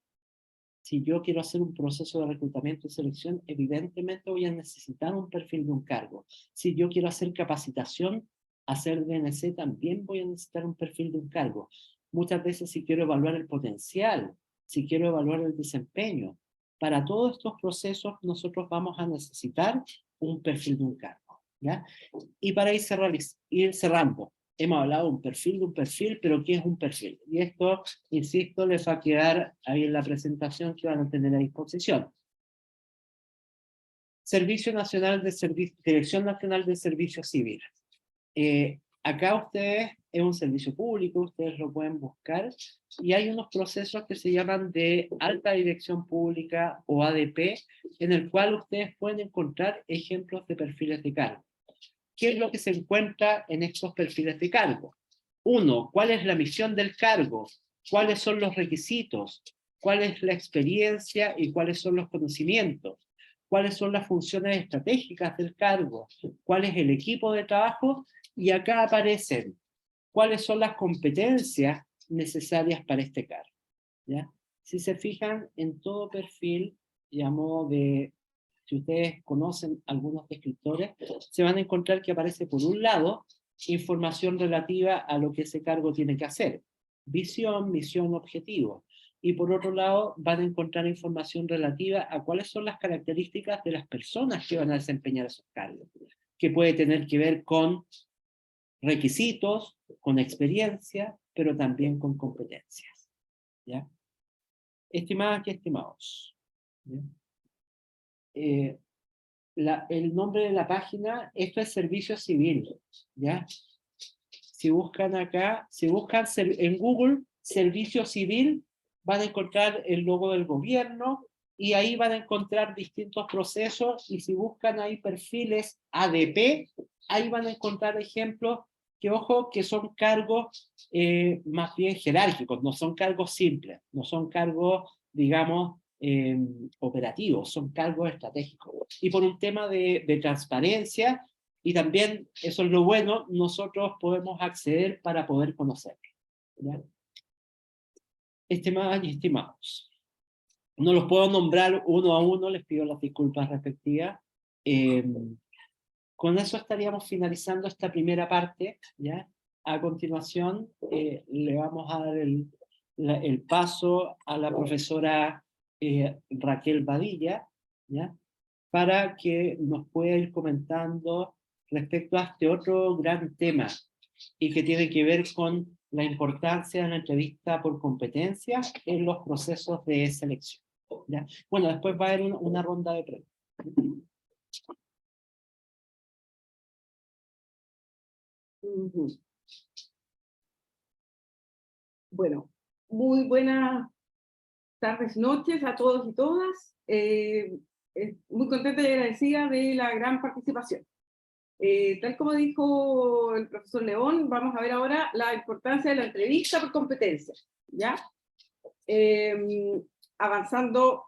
si yo quiero hacer un proceso de reclutamiento y selección, evidentemente voy a necesitar un perfil de un cargo. Si yo quiero hacer capacitación, hacer DNC, también voy a necesitar un perfil de un cargo. Muchas veces si quiero evaluar el potencial, si quiero evaluar el desempeño, para todos estos procesos nosotros vamos a necesitar un perfil de un cargo, ¿ya? Y para ir cerrando, hemos hablado de un perfil, pero ¿qué es un perfil? Y esto, insisto, les va a quedar ahí en la presentación que van a tener a disposición. Dirección Nacional de Servicios Civiles. Acá ustedes, es un servicio público, ustedes lo pueden buscar, y hay unos procesos que se llaman de alta dirección pública o ADP, en el cual ustedes pueden encontrar ejemplos de perfiles de cargo. ¿Qué es lo que se encuentra en estos perfiles de cargo? Uno, ¿cuál es la misión del cargo? ¿Cuáles son los requisitos? ¿Cuál es la experiencia y cuáles son los conocimientos? ¿Cuáles son las funciones estratégicas del cargo? ¿Cuál es el equipo de trabajo? Y acá aparecen cuáles son las competencias necesarias para este cargo, ¿ya? Si se fijan en todo perfil, y a modo de, si ustedes conocen algunos descriptores, se van a encontrar que aparece por un lado información relativa a lo que ese cargo tiene que hacer, visión, misión, objetivo, y por otro lado van a encontrar información relativa a cuáles son las características de las personas que van a desempeñar esos cargos, que puede tener que ver con requisitos, con experiencia, pero también con competencias, ¿ya? Estimadas y estimados, ¿ya? El nombre de la página, esto es Servicio Civil, ¿ya? Si buscan acá, si buscan en Google Servicio Civil, van a encontrar el logo del gobierno, y ahí van a encontrar distintos procesos, y si buscan ahí perfiles ADP, ahí van a encontrar ejemplos que, ojo, que son cargos más bien jerárquicos, no son cargos simples, no son cargos, digamos, operativos, son cargos estratégicos. Y por un tema de transparencia, y también, eso es lo bueno, nosotros podemos acceder para poder conocer, ¿ya? Estimadas y estimados, no los puedo nombrar uno a uno, les pido las disculpas respectivas. Con eso estaríamos finalizando esta primera parte, ¿ya? A continuación, le vamos a dar el paso a la profesora Raquel Badilla, ¿ya? Para que nos pueda ir comentando respecto a este otro gran tema, y que tiene que ver con la importancia de la entrevista por competencias en los procesos de selección, ¿ya? Bueno, después va a haber una ronda de preguntas. Bueno, muy buenas tardes, noches a todos y todas. Muy contenta y agradecida de la gran participación. Tal como dijo el profesor León, vamos a ver ahora la importancia de la entrevista por competencias, ¿ya? Avanzando,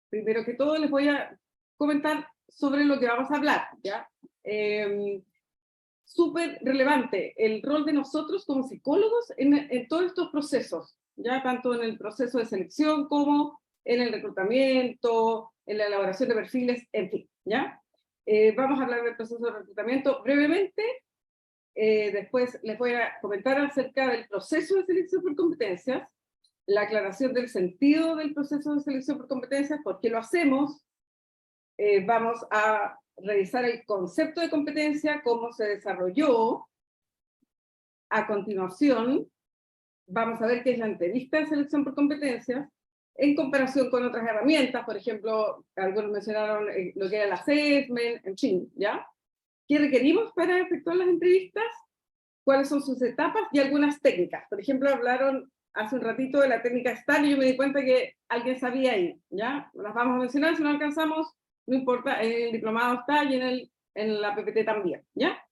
primero que todo les voy a comentar sobre lo que vamos a hablar, ¿ya? Súper relevante el rol de nosotros como psicólogos en todos estos procesos, ya tanto en el proceso de selección como en el reclutamiento, en la elaboración de perfiles, en fin, ¿ya? Vamos a hablar del proceso de reclutamiento brevemente, después les voy a comentar acerca del proceso de selección por competencias, la aclaración del sentido del proceso de selección por competencias, por qué lo hacemos, vamos a revisar el concepto de competencia, cómo se desarrolló. A continuación, vamos a ver qué es la entrevista de selección por competencias, en comparación con otras herramientas, por ejemplo, algunos mencionaron lo que era el assessment, en fin, ¿ya? ¿Qué requerimos para efectuar las entrevistas? ¿Cuáles son sus etapas? Y algunas técnicas. Por ejemplo, hablaron hace un ratito de la técnica STAR, y yo me di cuenta que alguien sabía ahí, ¿ya? Las vamos a mencionar, si no alcanzamos, no importa, en el diplomado está y en la PPT también, ¿ya?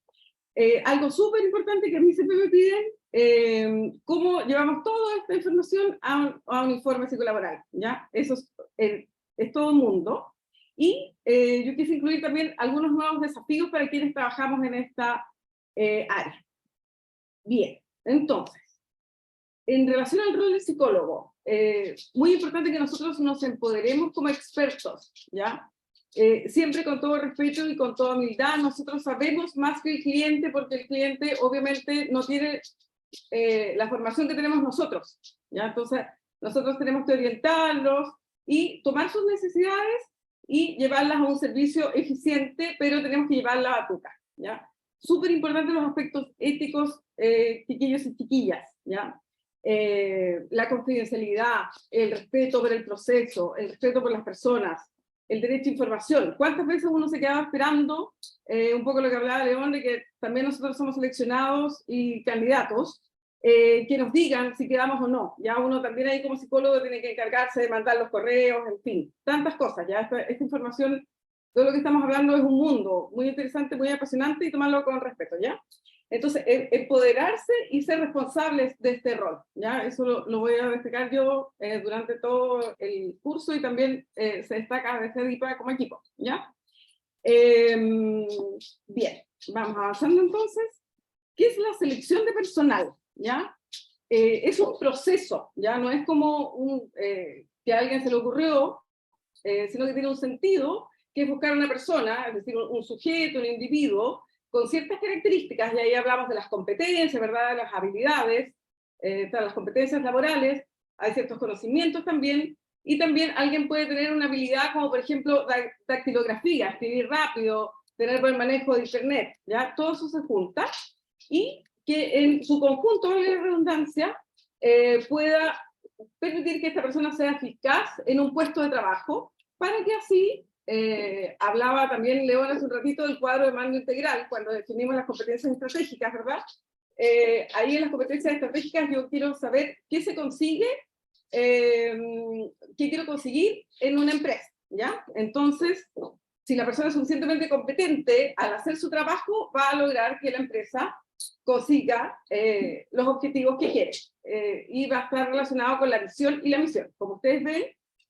Algo súper importante que a mí siempre me piden, cómo llevamos toda esta información a un informe psicolaboral, ¿ya? Eso es es todo el mundo. Y yo quise incluir también algunos nuevos desafíos para quienes trabajamos en esta área. Bien, entonces, en relación al rol del psicólogo, muy importante que nosotros nos empoderemos como expertos, ¿ya? Siempre con todo respeto y con toda humildad. Nosotros sabemos más que el cliente, porque el cliente obviamente no tiene la formación que tenemos nosotros, ¿ya? Entonces, nosotros tenemos que orientarlos y tomar sus necesidades y llevarlas a un servicio eficiente, pero tenemos que llevar la batuta, ¿ya? Súper importante los aspectos éticos, chiquillos y chiquillas, ¿ya? La confidencialidad, el respeto por el proceso, el respeto por las personas, el derecho a información. ¿Cuántas veces uno se quedaba esperando, un poco lo que hablaba León, de que también nosotros somos seleccionados y candidatos, que nos digan si quedamos o no? Ya uno también ahí como psicólogo tiene que encargarse de mandar los correos, en fin, tantas cosas. Ya esta información, todo lo que estamos hablando es un mundo muy interesante, muy apasionante, y tomarlo con respeto, ¿ya? Entonces, empoderarse y ser responsables de este rol, ¿ya? Eso lo voy a destacar yo durante todo el curso, y también se destaca desde DIPA como equipo, ¿ya? Bien, vamos avanzando entonces. ¿Qué es la selección de personal? ¿Ya? Es un proceso, ¿ya? No es como que a alguien se le ocurrió, sino que tiene un sentido, que es buscar una persona, es decir, un sujeto, un individuo, con ciertas características, y ahí hablamos de las competencias, ¿verdad?, las habilidades, las competencias laborales, hay ciertos conocimientos también, y también alguien puede tener una habilidad como, por ejemplo, dactilografía, escribir rápido, tener buen manejo de internet, ¿ya? Todo eso se junta, y que en su conjunto, en la redundancia, pueda permitir que esta persona sea eficaz en un puesto de trabajo, para que así, hablaba también León hace un ratito del cuadro de mando integral, cuando definimos las competencias estratégicas, ¿verdad? Ahí en las competencias estratégicas yo quiero saber qué se consigue, qué quiero conseguir en una empresa, ¿ya? Entonces, si la persona es suficientemente competente al hacer su trabajo, va a lograr que la empresa consiga los objetivos que quiere, y va a estar relacionado con la visión y la misión. Como ustedes ven,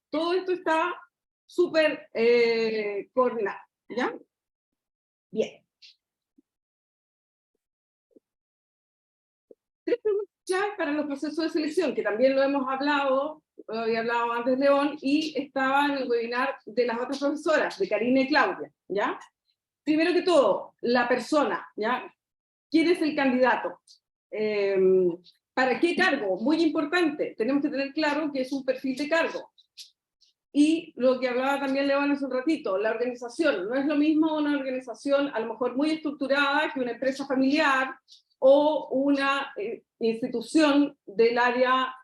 todo esto está súper coordinado, ¿ya? Bien. 3 preguntas claves para los procesos de selección, que también lo hemos hablado, lo había hablado antes León, y estaba en el webinar de las otras profesoras, de Karina y Claudia, ¿ya? Primero que todo, la persona, ¿ya? ¿Quién es el candidato? ¿Para qué cargo? Muy importante, tenemos que tener claro que es un perfil de cargo. Y lo que hablaba también León hace un ratito, la organización. No es lo mismo una organización a lo mejor muy estructurada que una empresa familiar o una institución del área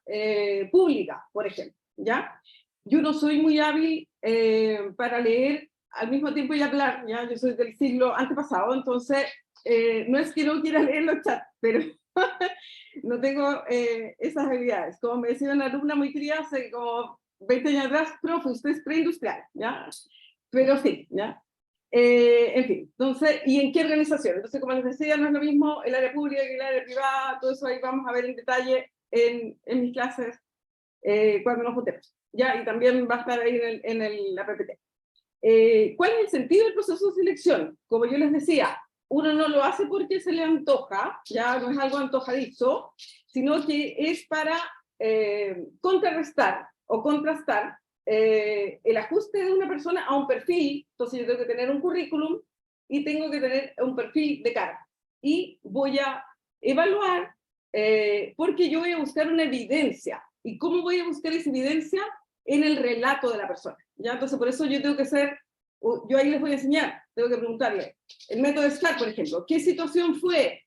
pública, por ejemplo, ¿ya? Yo no soy muy hábil para leer al mismo tiempo y hablar, ¿ya? Yo soy del siglo antepasado, entonces no es que no quiera leer los chats, pero no tengo esas habilidades. Como me decía una alumna muy querida hace como 20 años atrás, profe, usted es preindustrial, ¿ya? Pero sí, ¿ya? En fin, entonces, ¿y en qué organización? Entonces, como les decía, no es lo mismo el área pública que el área privada, todo eso ahí vamos a ver en detalle en mis clases cuando nos juntemos, ¿ya? Y también va a estar ahí en la PPT. ¿Cuál es el sentido del proceso de selección? Como yo les decía, uno no lo hace porque se le antoja, ya no es algo antojadizo, sino que es para contrarrestar o contrastar el ajuste de una persona a un perfil. Entonces yo tengo que tener un currículum y tengo que tener un perfil de cara. Y voy a evaluar porque yo voy a buscar una evidencia. ¿Y cómo voy a buscar esa evidencia? En el relato de la persona, ¿ya? Entonces por eso yo tengo que ser, yo ahí les voy a enseñar, tengo que preguntarle, el método STAR, por ejemplo, ¿qué situación fue?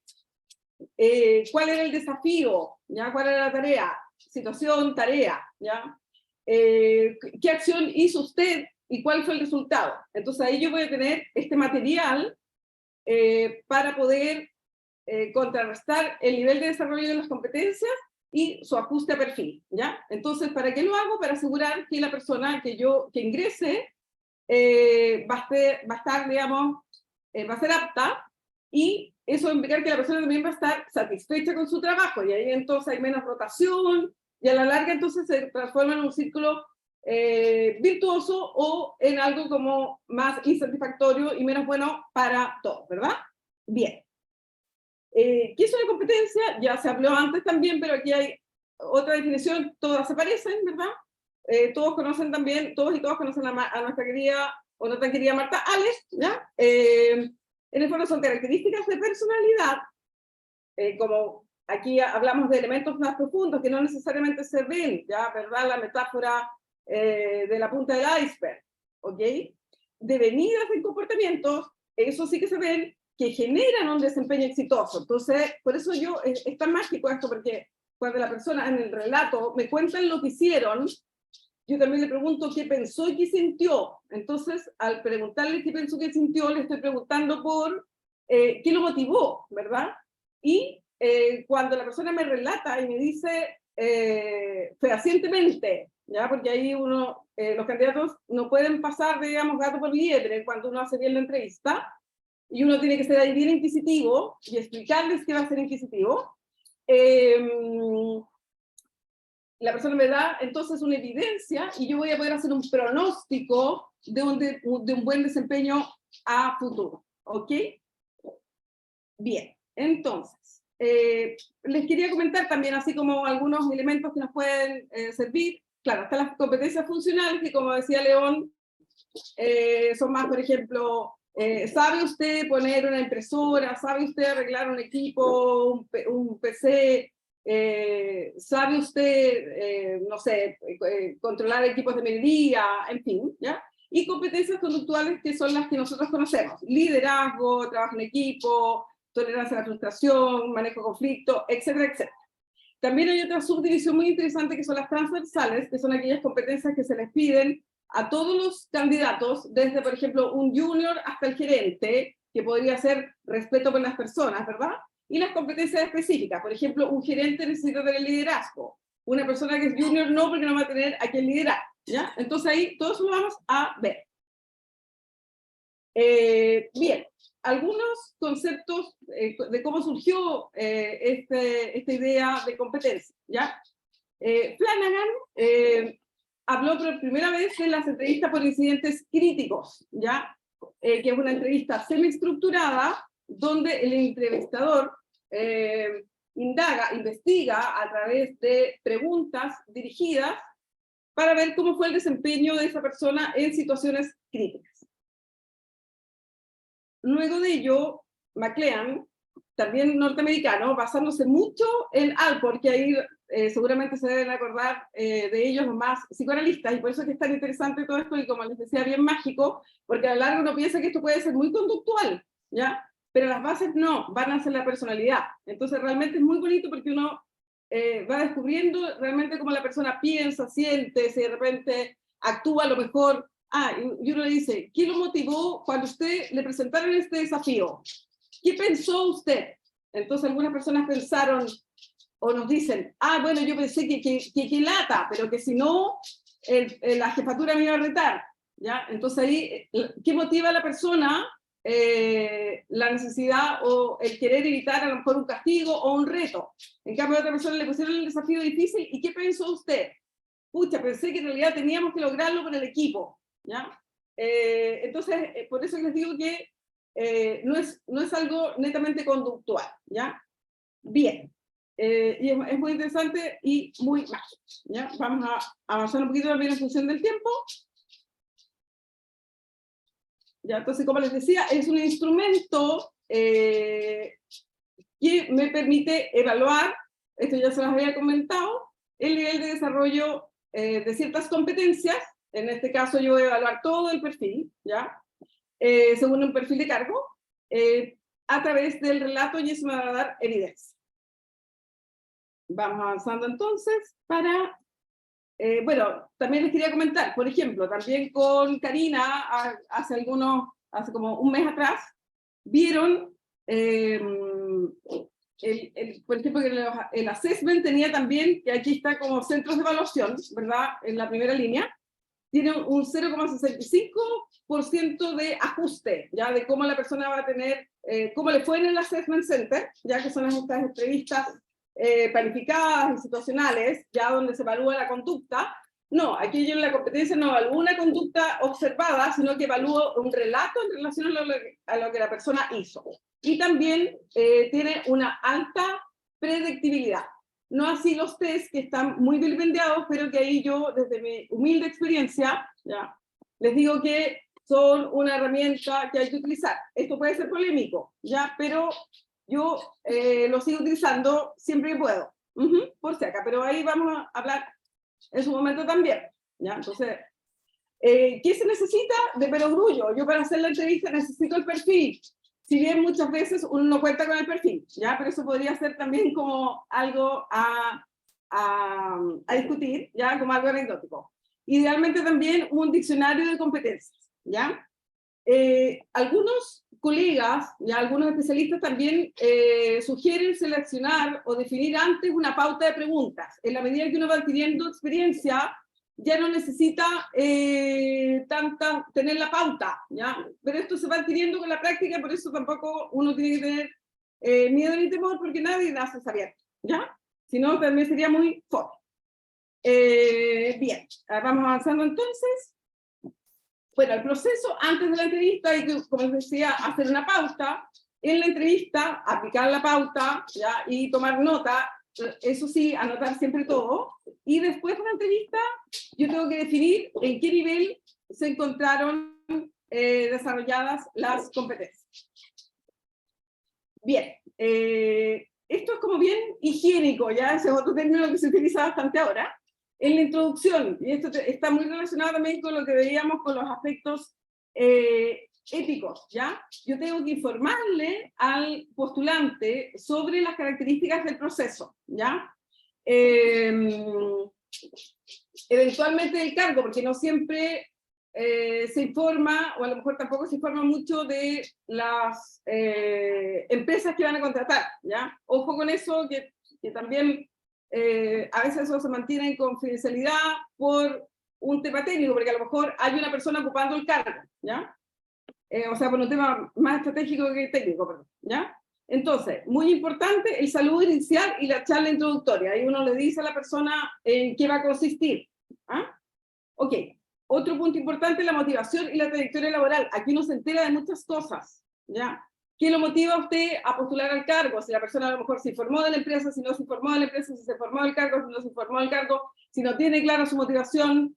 ¿Cuál era el desafío? ¿Ya? ¿Cuál era la tarea? Situación, tarea, ¿ya? ¿Qué acción hizo usted y cuál fue el resultado? Entonces ahí yo voy a tener este material para poder contrarrestar el nivel de desarrollo de las competencias y su ajuste a perfil, ¿ya? Entonces, ¿para qué lo hago? Para asegurar que la persona que ingrese va a estar, digamos, va a ser apta, y eso va a implicar que la persona también va a estar satisfecha con su trabajo, y ahí entonces hay menos rotación, y a la larga entonces se transforma en un círculo virtuoso o en algo como más insatisfactorio y menos bueno para todos, ¿verdad? Bien. ¿Qué es una competencia? Ya se habló antes también, pero aquí hay otra definición, todas se parecen, ¿verdad? Todos conocen también, todos y todas conocen a nuestra querida o no tan querida Marta Ales, ¿ya? En el fondo son características de personalidad, como aquí hablamos de elementos más profundos que no necesariamente se ven, ¿ya? ¿Verdad? La metáfora de la punta del iceberg, ¿ok? Devenidas en comportamientos, eso sí que se ven, que generan un desempeño exitoso. Entonces, por eso es tan mágico esto, porque cuando la persona en el relato me cuentan lo que hicieron, yo también le pregunto qué pensó y qué sintió. Entonces, al preguntarle qué pensó y qué sintió, le estoy preguntando por qué lo motivó, ¿verdad? Y cuando la persona me relata y me dice fehacientemente, ¿ya? Porque ahí los candidatos no pueden pasar, digamos, gato por liebre cuando uno hace bien la entrevista, y uno tiene que ser ahí bien inquisitivo y explicarles qué va a ser inquisitivo. La persona me da entonces una evidencia y yo voy a poder hacer un pronóstico de un buen desempeño a futuro, ¿ok? Bien, entonces, les quería comentar también, así como algunos elementos que nos pueden servir. Claro, están las competencias funcionales, que como decía León, son más, por ejemplo, ¿sabe usted poner una impresora? ¿Sabe usted arreglar un equipo, un PC? ¿Sabe usted, no sé, controlar equipos de minería? En fin, ¿ya? Y competencias conductuales, que son las que nosotros conocemos: liderazgo, trabajo en equipo, tolerancia a la frustración, manejo de conflicto, etcétera, etcétera. También hay otra subdivisión muy interesante, que son las transversales, que son aquellas competencias que se les piden a todos los candidatos, desde, por ejemplo, un junior hasta el gerente, que podría ser respeto por las personas, ¿verdad? Y las competencias específicas. Por ejemplo, un gerente necesita tener liderazgo. Una persona que es junior no, porque no va a tener a quien liderar, ¿ya? Entonces ahí todo eso lo vamos a ver. Bien, algunos conceptos de cómo surgió esta idea de competencia, ¿ya? Flanagan habló por primera vez en las entrevistas por incidentes críticos, ¿ya? Que es una entrevista semiestructurada, donde el entrevistador investiga a través de preguntas dirigidas para ver cómo fue el desempeño de esa persona en situaciones críticas. Luego de ello, McLean, también norteamericano, basándose mucho en Alport, que ahí seguramente se deben acordar de ellos los más psicoanalistas, y por eso es que es tan interesante todo esto, y como les decía, bien mágico, porque a lo largo uno piensa que esto puede ser muy conductual, ¿ya? Pero las bases no, van a ser la personalidad. Entonces realmente es muy bonito, porque uno va descubriendo realmente cómo la persona piensa, siente, si de repente actúa a lo mejor. Y uno le dice, ¿qué lo motivó cuando usted le presentaron este desafío? ¿Qué pensó usted? Entonces algunas personas pensaron, o nos dicen, bueno, yo pensé que lata, pero que si no, la jefatura me iba a retar, ¿ya? Entonces ahí, ¿qué motiva a la persona? La necesidad o el querer evitar a lo mejor un castigo o un reto. En cambio a otra persona le pusieron el desafío difícil, ¿y qué pensó usted? Pucha, pensé que en realidad teníamos que lograrlo con el equipo, ¿ya? Entonces, por eso les digo que no es algo netamente conductual, ¿ya? Bien, y es muy interesante y muy mágico, ¿ya? Vamos a avanzar un poquito también en función del tiempo. ¿Ya? Entonces, como les decía, es un instrumento que me permite evaluar, esto ya se los había comentado, el nivel de desarrollo de ciertas competencias. En este caso yo voy a evaluar todo el perfil, ¿ya? Según un perfil de cargo, a través del relato, y eso me va a dar evidencia. Vamos avanzando entonces para... bueno, también les quería comentar, por ejemplo, también con Karina, hace como un mes atrás, vieron, por ejemplo, que el assessment tenía también, que aquí está como centros de evaluación, ¿verdad? En la primera línea, tiene un 0,65% de ajuste, ya de cómo la persona va a tener, cómo le fue en el assessment center, ya que son estas entrevistas planificadas y situacionales, ya donde se evalúa la conducta, No, aquí yo en la competencia no evalúo una conducta observada, sino que evalúo un relato en relación a lo que la persona hizo. Y también tiene una alta predictibilidad. No así los test que están muy vilipendiados, pero que ahí yo, desde mi humilde experiencia, ya, les digo que son una herramienta que hay que utilizar. Esto puede ser polémico, ya, pero yo lo sigo utilizando siempre que puedo. Por si acá, pero ahí vamos a hablar en su momento también, ¿ya? Entonces, ¿qué se necesita? De perogrullo. Yo para hacer la entrevista necesito el perfil. Si bien muchas veces uno no cuenta con el perfil, ¿ya? Pero eso podría ser también como algo a discutir, ¿ya? Como algo anecdótico. Idealmente también un diccionario de competencias, ¿ya? Algunos colegas, ya algunos especialistas también sugieren seleccionar o definir antes una pauta de preguntas. En la medida que uno va adquiriendo experiencia, ya no necesita tener la pauta, ¿ya? Pero esto se va adquiriendo con la práctica, por eso tampoco uno tiene que tener miedo ni temor, porque nadie nace sabiendo, ¿ya? Si no, también sería muy fome. Bien, vamos avanzando entonces. Bueno, el proceso antes de la entrevista hay que, como les decía, hacer una pauta. En la entrevista, aplicar la pauta, ¿ya? Y tomar nota, eso sí, anotar siempre todo. Y después de la entrevista, yo tengo que definir en qué nivel se encontraron desarrolladas las competencias. Bien, esto es como bien higiénico, ya ese es otro término que se utiliza bastante ahora. En la introducción, y esto está muy relacionado también con lo que veíamos con los aspectos éticos, ¿ya? Yo tengo que informarle al postulante sobre las características del proceso, ¿ya? Eventualmente del cargo, porque no siempre se informa, o a lo mejor tampoco se informa mucho de las empresas que van a contratar, ¿ya? Ojo con eso, que también a veces eso se mantiene en confidencialidad por un tema técnico, porque a lo mejor hay una persona ocupando el cargo, ¿ya? O sea, por un tema más estratégico que técnico, perdón, ¿ya? Entonces, muy importante el saludo inicial y la charla introductoria. Ahí uno le dice a la persona en qué va a consistir. ¿Ah? Ok. Otro punto importante, la motivación y la trayectoria laboral. Aquí uno se entera de muchas cosas, ¿ya? ¿Qué lo motiva a usted a postular al cargo? Si la persona a lo mejor se informó de la empresa, si no se informó de la empresa, si se formó del cargo, si no se informó del cargo, si no tiene clara su motivación,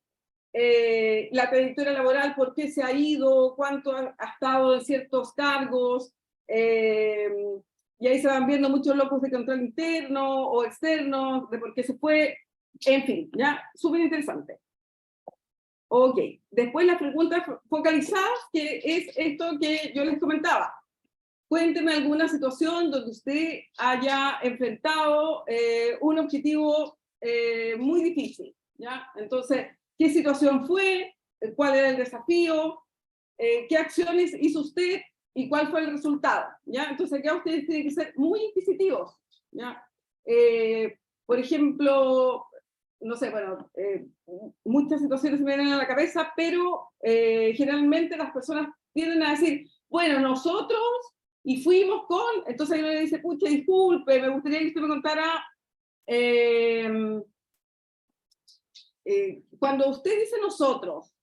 la trayectoria laboral, por qué se ha ido, cuánto ha estado en ciertos cargos, y ahí se van viendo muchos locos de control interno o externo, de por qué se fue, en fin, ya, súper interesante. Ok, después las preguntas focalizadas, que es esto que yo les comentaba. Cuénteme alguna situación donde usted haya enfrentado un objetivo muy difícil, ¿ya? Entonces, ¿qué situación fue? ¿Cuál era el desafío? ¿Qué acciones hizo usted? ¿Y cuál fue el resultado? ¿Ya? Entonces, acá ustedes tienen que ser muy inquisitivos, ¿ya? Por ejemplo, no sé, bueno, muchas situaciones me vienen a la cabeza, pero generalmente las personas tienden a decir, bueno, nosotros, y fuimos con, entonces uno le dice, pucha, disculpe, me gustaría que usted me contara, cuando usted dice nosotros,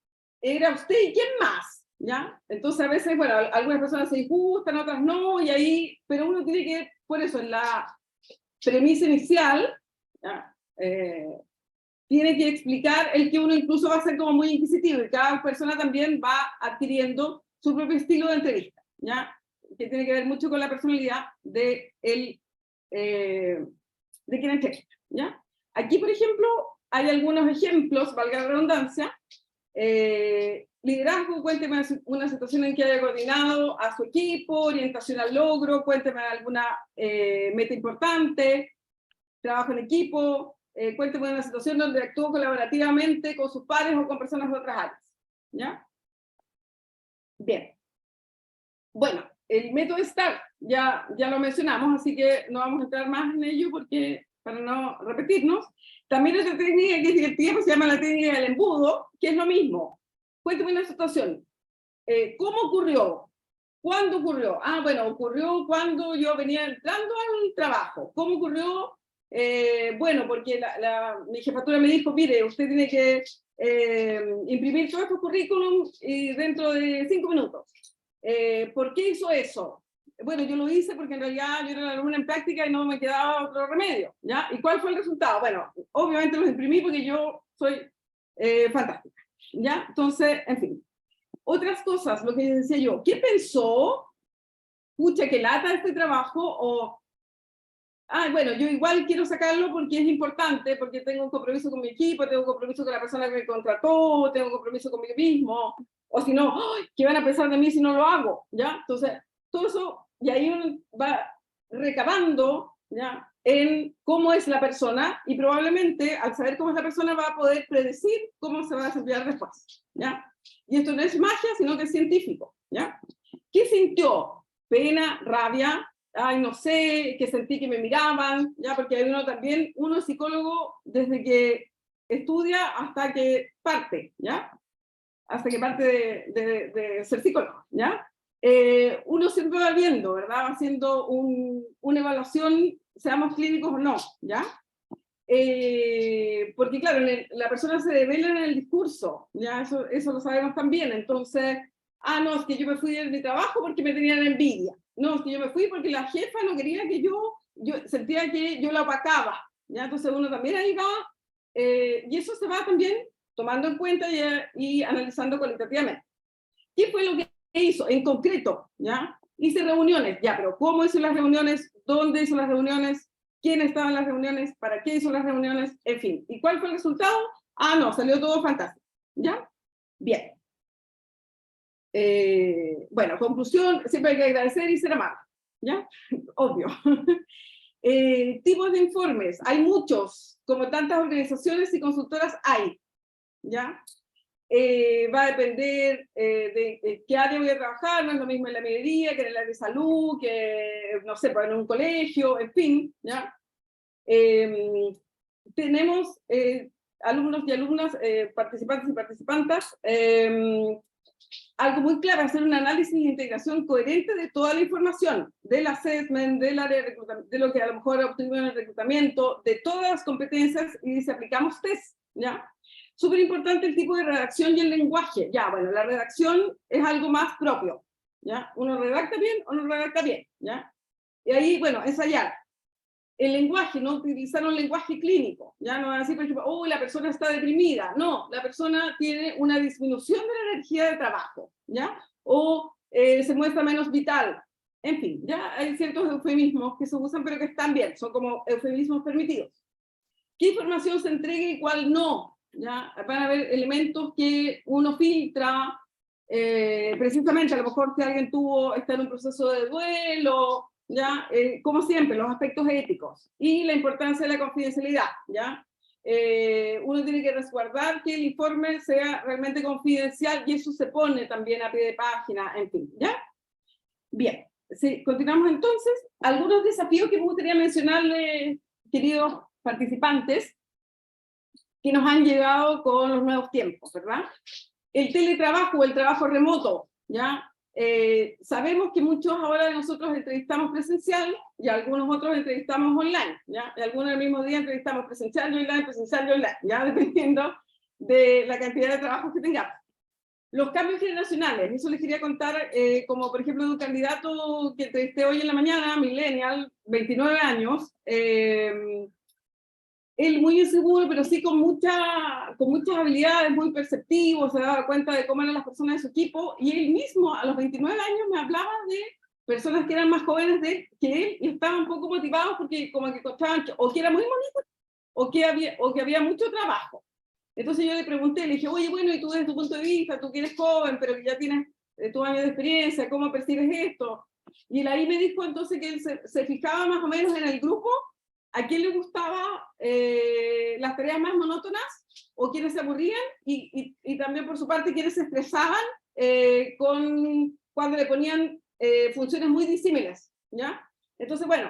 era usted y quién más, ¿ya? Entonces a veces, bueno, algunas personas se disgustan, otras no, y ahí, pero uno tiene que, por eso, en la premisa inicial, ¿ya? Tiene que explicar el que uno incluso va a ser como muy inquisitivo, y cada persona también va adquiriendo su propio estilo de entrevista, ¿ya? Que tiene que ver mucho con la personalidad de quien entrevista, ¿ya? Aquí, por ejemplo, hay algunos ejemplos, valga la redundancia. Liderazgo, cuénteme una situación en que haya coordinado a su equipo, orientación al logro, cuénteme alguna meta importante, trabajo en equipo, cuénteme una situación donde actuó colaborativamente con sus pares o con personas de otras áreas, ¿ya? Bien. Bueno, el método STAR, ya lo mencionamos, así que no vamos a entrar más en ello porque, para no repetirnos. También otra técnica que es divertida, se llama la técnica del embudo, que es lo mismo. Cuéntame una situación. ¿Cómo ocurrió? ¿Cuándo ocurrió? Ah, bueno, ocurrió cuando yo venía entrando al trabajo. ¿Cómo ocurrió? Bueno, porque mi jefatura me dijo, mire, usted tiene que imprimir todos estos currículum y dentro de 5 minutos. ¿Por qué hizo eso? Bueno, yo lo hice porque en realidad yo era una alumna en práctica y no me quedaba otro remedio, ¿ya? ¿Y cuál fue el resultado? Bueno, obviamente los imprimí porque yo soy fantástica, ¿ya? Entonces, en fin. Otras cosas, lo que decía yo, ¿qué pensó? Pucha, que lata este trabajo, o bueno, yo igual quiero sacarlo porque es importante, porque tengo un compromiso con mi equipo, tengo un compromiso con la persona que me contrató, tengo un compromiso conmigo mismo, o si no, ¡ay! ¿Qué van a pensar de mí si no lo hago? ¿Ya? Entonces, todo eso, y ahí uno va recabando, ¿ya?, en cómo es la persona, y probablemente al saber cómo es la persona va a poder predecir cómo se va a desempeñar después, ¿ya? Y esto no es magia, sino que es científico, ¿ya? ¿Qué sintió? Pena, rabia, ay, no sé, que sentí que me miraban, ¿ya? Porque hay uno también, uno es psicólogo desde que estudia hasta que parte, ¿ya? Hasta que parte de ser psicólogo, ¿ya? Uno siempre va viendo, ¿verdad? Va haciendo una evaluación, seamos clínicos o no, ¿ya? Porque claro, la persona se devela en el discurso, ¿ya? Eso lo sabemos también. Entonces, no, es que yo me fui de mi trabajo porque me tenían envidia. No, es que yo me fui porque la jefa no quería que yo sentía que yo la opacaba, ¿ya? Entonces uno también ahí va, y eso se va también tomando en cuenta y analizando cualitativamente. ¿Qué fue lo que hizo en concreto? ¿Ya? Hice reuniones, ya, pero ¿cómo hizo las reuniones? ¿Dónde hizo las reuniones? ¿Quién estaba en las reuniones? ¿Para qué hizo las reuniones? En fin. ¿Y cuál fue el resultado? No, salió todo fantástico. ¿Ya? Bien. Bueno, conclusión, siempre hay que agradecer y ser amable. ¿Ya? Obvio. Tipos de informes. Hay muchos, como tantas organizaciones y consultoras hay. ¿Ya? Va a depender de qué área voy a trabajar, no es lo mismo en la minería que en el área de salud, que, no sé, pues en un colegio, en fin, ¿ya? Tenemos alumnos y alumnas, participantes y participantes, algo muy claro, hacer un análisis e integración coherente de toda la información, del assessment, del área de reclutamiento, de lo que a lo mejor obtuvimos en el reclutamiento, de todas las competencias, y si aplicamos test, ¿ya? Súper importante el tipo de redacción y el lenguaje. Ya, bueno, la redacción es algo más propio, ¿ya? Uno redacta bien o no redacta bien, ¿ya? Y ahí, bueno, ensayar. El lenguaje, no utilizar un lenguaje clínico, ¿ya? No así, por ejemplo, la persona está deprimida. No, la persona tiene una disminución de la energía de trabajo, ¿ya? O se muestra menos vital. En fin, ya hay ciertos eufemismos que se usan, pero que están bien, son como eufemismos permitidos. ¿Qué información se entrega y cuál no? ¿Ya? Van a haber elementos que uno filtra, precisamente a lo mejor si alguien está en un proceso de duelo, ¿ya? Como siempre, los aspectos éticos y la importancia de la confidencialidad, ¿ya? Uno tiene que resguardar que el informe sea realmente confidencial y eso se pone también a pie de página, en fin, ¿ya? Bien, sí, continuamos entonces. Algunos desafíos que me gustaría mencionarles, queridos participantes, que nos han llegado con los nuevos tiempos, ¿verdad? El teletrabajo o el trabajo remoto, ¿ya? Sabemos que muchos ahora de nosotros entrevistamos presencial y algunos otros entrevistamos online, ¿ya? Y algunos el mismo día entrevistamos presencial y online, ¿ya? Dependiendo de la cantidad de trabajos que tengamos. Los cambios generacionales, eso les quería contar, como por ejemplo de un candidato que entrevisté hoy en la mañana, millennial, 29 años, él muy inseguro, pero sí con muchas habilidades, muy perceptivo, se daba cuenta de cómo eran las personas de su equipo, y él mismo a los 29 años me hablaba de personas que eran más jóvenes que él, y estaban un poco motivados porque como que contaban o que era muy bonito, o que había mucho trabajo. Entonces yo le pregunté, le dije, oye, bueno, y tú desde tu punto de vista, tú que eres joven, pero que ya tienes tu año de experiencia, ¿cómo percibes esto? Y él ahí me dijo entonces que él se fijaba más o menos en el grupo, a quién le gustaba las tareas más monótonas, o quienes se aburrían, y también por su parte quienes se estresaban cuando le ponían funciones muy disímiles, ¿ya? Entonces, bueno,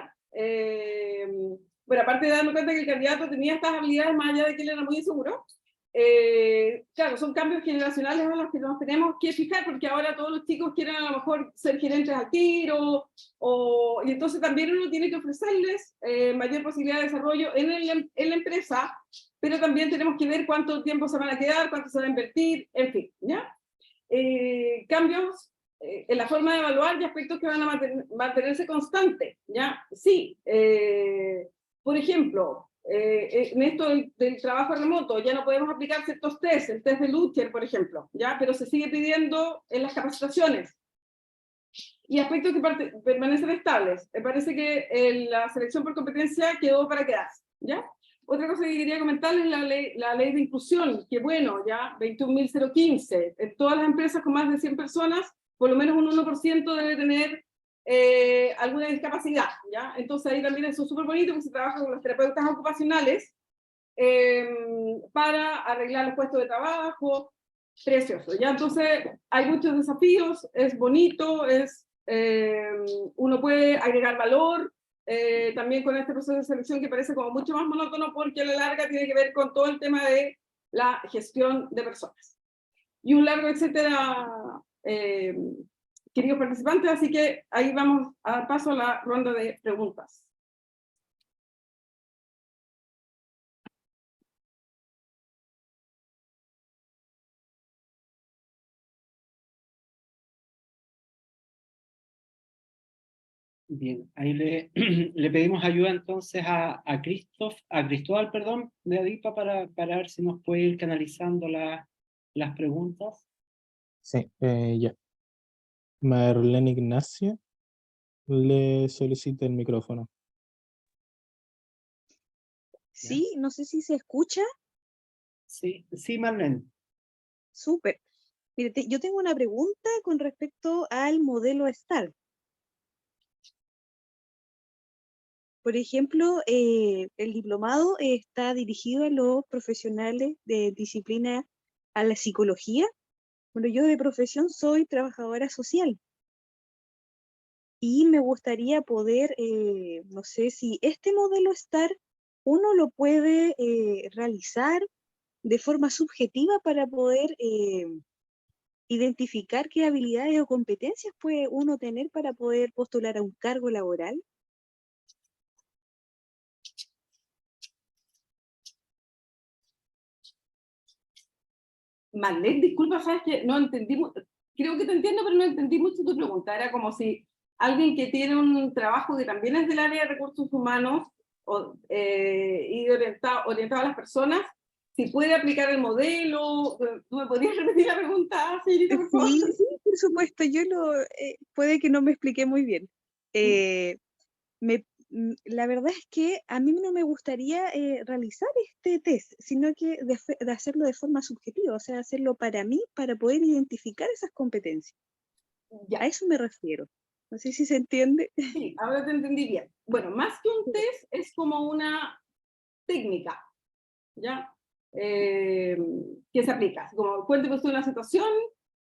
aparte de darme cuenta que el candidato tenía estas habilidades más allá de que él era muy inseguro, claro, son cambios generacionales a los que nos tenemos que fijar, porque ahora todos los chicos quieren a lo mejor ser gerentes al tiro, y entonces también uno tiene que ofrecerles mayor posibilidad de desarrollo en la empresa, pero también tenemos que ver cuánto tiempo se van a quedar, cuánto se va a invertir, en fin, ¿ya? Cambios en la forma de evaluar y aspectos que van a mantenerse constantes, ¿ya? Sí, por ejemplo, en esto del trabajo remoto ya no podemos aplicar ciertos tests, el test de Lucher, por ejemplo, ¿ya? Pero se sigue pidiendo en las capacitaciones. Y aspectos que permanecen estables. Me parece que la selección por competencia quedó para quedarse, ¿ya? Otra cosa que quería comentar es la ley de inclusión, que bueno, ya 21.015. En todas las empresas con más de 100 personas, por lo menos un 1% debe tener alguna discapacidad, ¿ya? Entonces ahí también eso es súper bonito, que se trabaja con los terapeutas ocupacionales para arreglar los puestos de trabajo, precioso, ¿ya? Entonces hay muchos desafíos, es bonito, uno puede agregar valor, también con este proceso de selección que parece como mucho más monótono porque a la larga tiene que ver con todo el tema de la gestión de personas. Y un largo etcétera, queridos participantes, así que ahí vamos a dar paso a la ronda de preguntas. Bien, ahí le pedimos ayuda entonces a Cristóbal, perdón, de ADIPA para ver si nos puede ir canalizando las preguntas. Sí, ya. Marlene Ignacia le solicita el micrófono. Sí, no sé si se escucha. Sí, Marlene. Súper. Mire, yo tengo una pregunta con respecto al modelo STAR. Por ejemplo, el diplomado está dirigido a los profesionales de disciplina a la psicología. Bueno, yo de profesión soy trabajadora social. Y me gustaría poder, no sé si este modelo STAR uno lo puede realizar de forma subjetiva para poder identificar qué habilidades o competencias puede uno tener para poder postular a un cargo laboral. Marlene, disculpa, sabes que no entendí, creo que te entiendo, pero no entendí mucho tu pregunta. Era como si alguien que tiene un trabajo que también es del área de recursos humanos y orientado a las personas, si puede aplicar el modelo. ¿Tú me podrías repetir la pregunta, señorita, por favor? Sí, por supuesto, puede que no me expliqué muy bien. La verdad es que a mí no me gustaría realizar este test, sino que de hacerlo de forma subjetiva, o sea, hacerlo para mí, para poder identificar esas competencias. Ya. A eso me refiero. No sé si se entiende. Sí, ahora te entendí bien. Bueno, más que un test, es como una técnica, ¿ya? Que se aplica. Como, cuénteme usted una situación,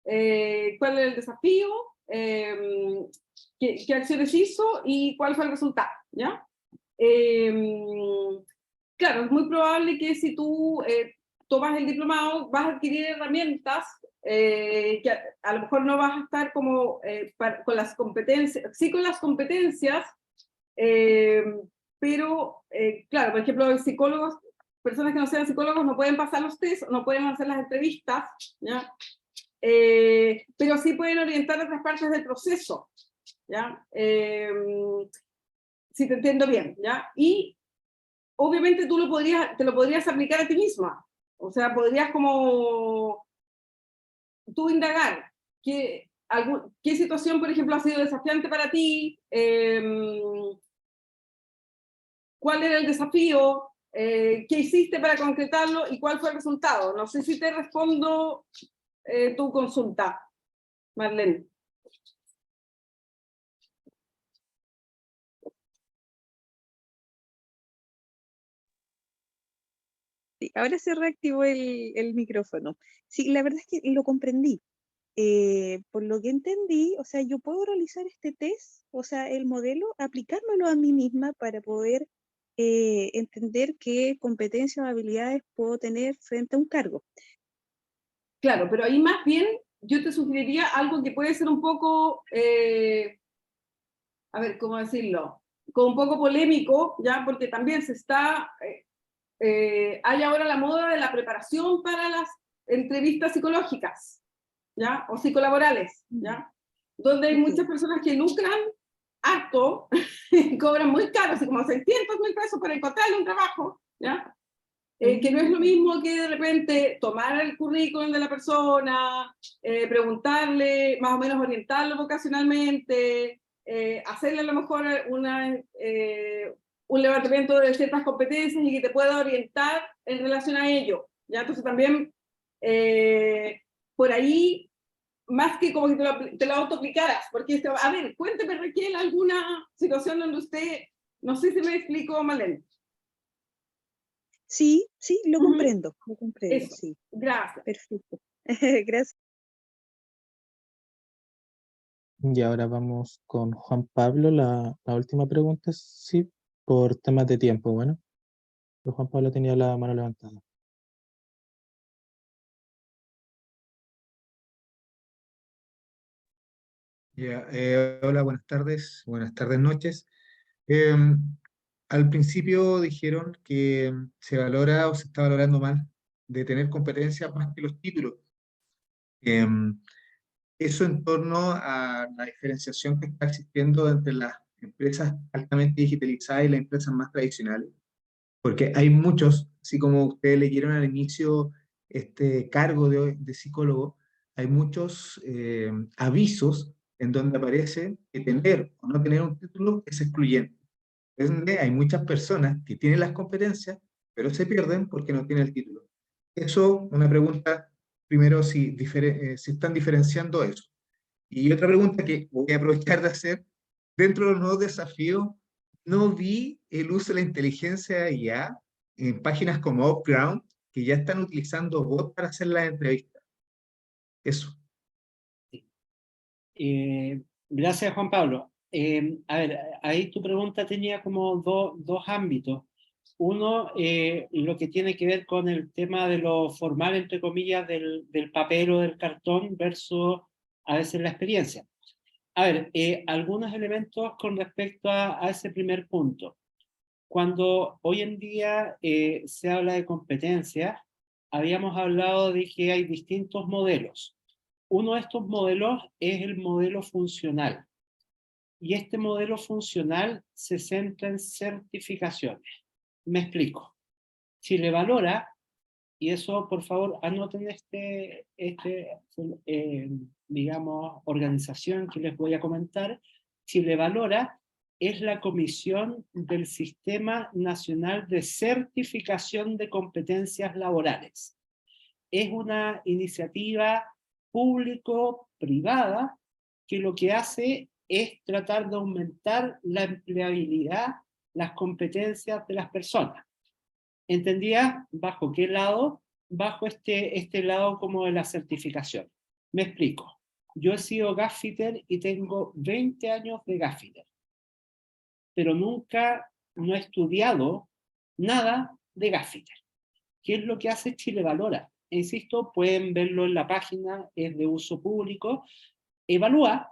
cuál es el desafío, qué acciones hizo y cuál fue el resultado, ¿ya? Claro, es muy probable que si tú tomas el diplomado vas a adquirir herramientas que a lo mejor no vas a estar como con las competencias, sí con las competencias, pero claro, por ejemplo, psicólogos, personas que no sean psicólogos no pueden pasar los test, no pueden hacer las entrevistas, ¿ya? Pero sí pueden orientar otras partes del proceso, ¿ya? Si te entiendo bien, ¿ya? Y obviamente tú te lo podrías aplicar a ti misma, o sea, podrías como tú indagar qué situación, por ejemplo, ha sido desafiante para ti, cuál era el desafío, qué hiciste para concretarlo y cuál fue el resultado. No sé si te respondo tu consulta, Marlene. Sí, ahora se reactivó el micrófono. Sí, la verdad es que lo comprendí. Por lo que entendí, o sea, yo puedo realizar este test, o sea, el modelo, aplicármelo a mí misma para poder entender qué competencias o habilidades puedo tener frente a un cargo. Claro, pero ahí más bien yo te sugeriría algo que puede ser un poco, a ver, ¿cómo decirlo? Como un poco polémico, ¿ya? Porque también se está hay ahora la moda de la preparación para las entrevistas psicológicas, ¿ya? O psicolaborales, ¿ya? Donde hay muchas personas que lucran harto, cobran muy caro, así como 600.000 pesos para encontrarle un trabajo, ¿ya? Que no es lo mismo que de repente tomar el currículum de la persona, preguntarle, más o menos orientarlo vocacionalmente, hacerle a lo mejor un levantamiento de ciertas competencias y que te pueda orientar en relación a ello, ¿ya? Entonces también, por ahí, más que como que te lo autoaplicaras, porque, a ver, cuénteme, Raquel, alguna situación donde usted, no sé si me explico, Malén. Sí, sí, lo comprendo, Eso. sí. Gracias. Perfecto. Gracias. Y ahora vamos con Juan Pablo. La última pregunta, sí, por temas de tiempo, bueno. Pero Juan Pablo tenía la mano levantada. Ya, hola, buenas tardes, noches. Eh, Al principio dijeron que se valora o se está valorando mal de tener competencias más que los títulos. Eh, Eso en torno a la diferenciación que está existiendo entre las empresas altamente digitalizadas y las empresas más tradicionales. Porque hay muchos, así como ustedes leyeron al inicio este cargo de psicólogo, hay muchos avisos en donde aparece que tener o no tener un título es excluyente. Es donde hay muchas personas que tienen las competencias, pero se pierden porque no tienen el título. Eso, una pregunta, primero, si están diferenciando eso. Y otra pregunta que voy a aprovechar de hacer, dentro de los nuevos desafíos, no vi el uso de la inteligencia IA en páginas como Upground, que ya están utilizando bots para hacer las entrevistas. Eso. Gracias, Juan Pablo. A ver, ahí tu pregunta tenía como dos ámbitos. Uno, lo que tiene que ver con el tema de lo formal, entre comillas, del papel o del cartón versus a veces la experiencia. A ver, algunos elementos con respecto a ese primer punto. Cuando hoy en día se habla de competencias, habíamos hablado de que hay distintos modelos. Uno de estos modelos es el modelo funcional. Y este modelo funcional se centra en certificaciones. Me explico. Chile Valora, y eso por favor anoten digamos, organización que les voy a comentar. Chile Valora es la Comisión del Sistema Nacional de Certificación de Competencias Laborales. Es una iniciativa público-privada que lo que hace es tratar de aumentar la empleabilidad, las competencias de las personas. ¿Entendía bajo qué lado? Bajo este lado como de la certificación. Me explico. Yo he sido gaffiter y tengo 20 años de gaffiter, pero nunca no he estudiado nada de gaffiter. ¿Qué es lo que hace Chile Valora? Insisto, pueden verlo en la página, es de uso público. Evalúa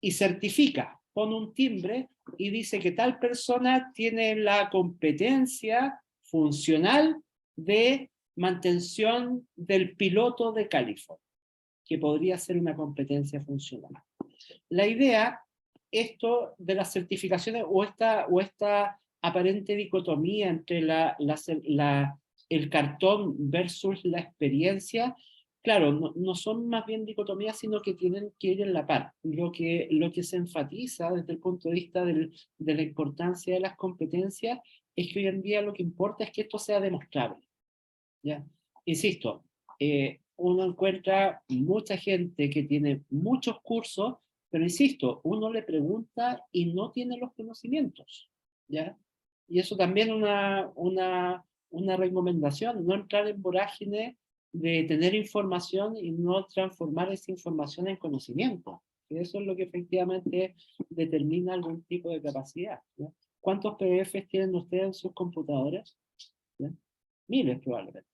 y certifica, pone un timbre y dice que tal persona tiene la competencia funcional de mantención del piloto de California, que podría ser una competencia funcional. La idea, esto de las certificaciones o esta aparente dicotomía entre el cartón versus la experiencia, claro, no son más bien dicotomías, sino que tienen que ir en la par. Lo que se enfatiza desde el punto de vista de la importancia de las competencias es que hoy en día lo que importa es que esto sea demostrable. ¿Ya? Insisto, uno encuentra mucha gente que tiene muchos cursos, pero insisto, uno le pregunta y no tiene los conocimientos. ¿Ya? Y eso también es una recomendación, no entrar en vorágine de tener información y no transformar esa información en conocimiento. Y eso es lo que efectivamente determina algún tipo de capacidad. ¿Ya? ¿Cuántos PDFs tienen ustedes en sus computadores? ¿Ya? Miles probablemente.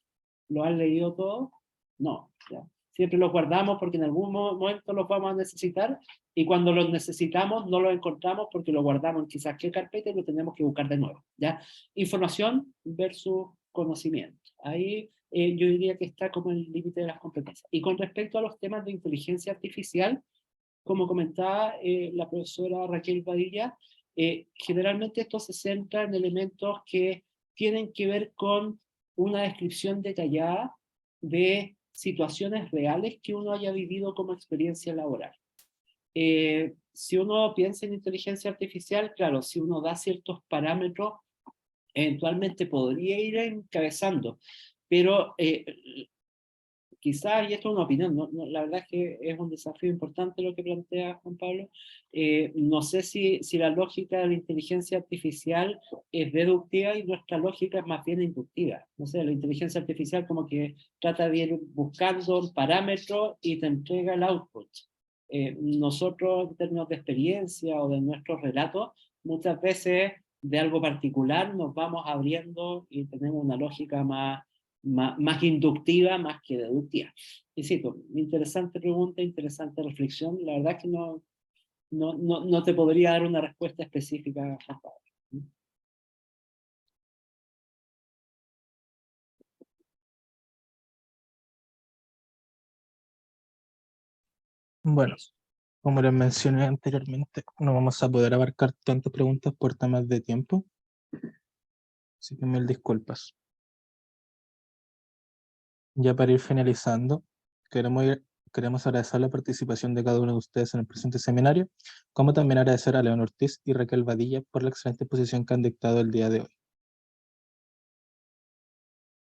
¿Lo han leído todo? No. ¿Ya? Siempre los guardamos porque en algún momento los vamos a necesitar y cuando los necesitamos no los encontramos porque lo guardamos en quizás qué carpeta y lo tenemos que buscar de nuevo. ¿Ya? Información versus conocimiento. Ahí yo diría que está como el límite de las competencias. Y con respecto a los temas de inteligencia artificial, como comentaba la profesora Raquel Badilla, generalmente esto se centra en elementos que tienen que ver con una descripción detallada de situaciones reales que uno haya vivido como experiencia laboral. Si uno piensa en inteligencia artificial, claro, si uno da ciertos parámetros, eventualmente podría ir encabezando, pero quizás, y esto es una opinión, la verdad es que es un desafío importante lo que plantea Juan Pablo. No sé si la lógica de la inteligencia artificial es deductiva y nuestra lógica es más bien inductiva. No sé, la inteligencia artificial como que trata de ir buscando un parámetro y te entrega el output. Nosotros, en términos de experiencia o de nuestros relatos, muchas veces de algo particular nos vamos abriendo y tenemos una lógica más inductiva, más que deductiva. Insisto, interesante pregunta, interesante reflexión. La verdad es que no te podría dar una respuesta específica, Juan Pablo. Bueno, como les mencioné anteriormente, no vamos a poder abarcar tantas preguntas por temas de tiempo, así que mil disculpas. Ya para ir finalizando, queremos agradecer la participación de cada uno de ustedes en el presente seminario, como también agradecer a León Ortiz y Raquel Badilla por la excelente exposición que han dictado el día de hoy.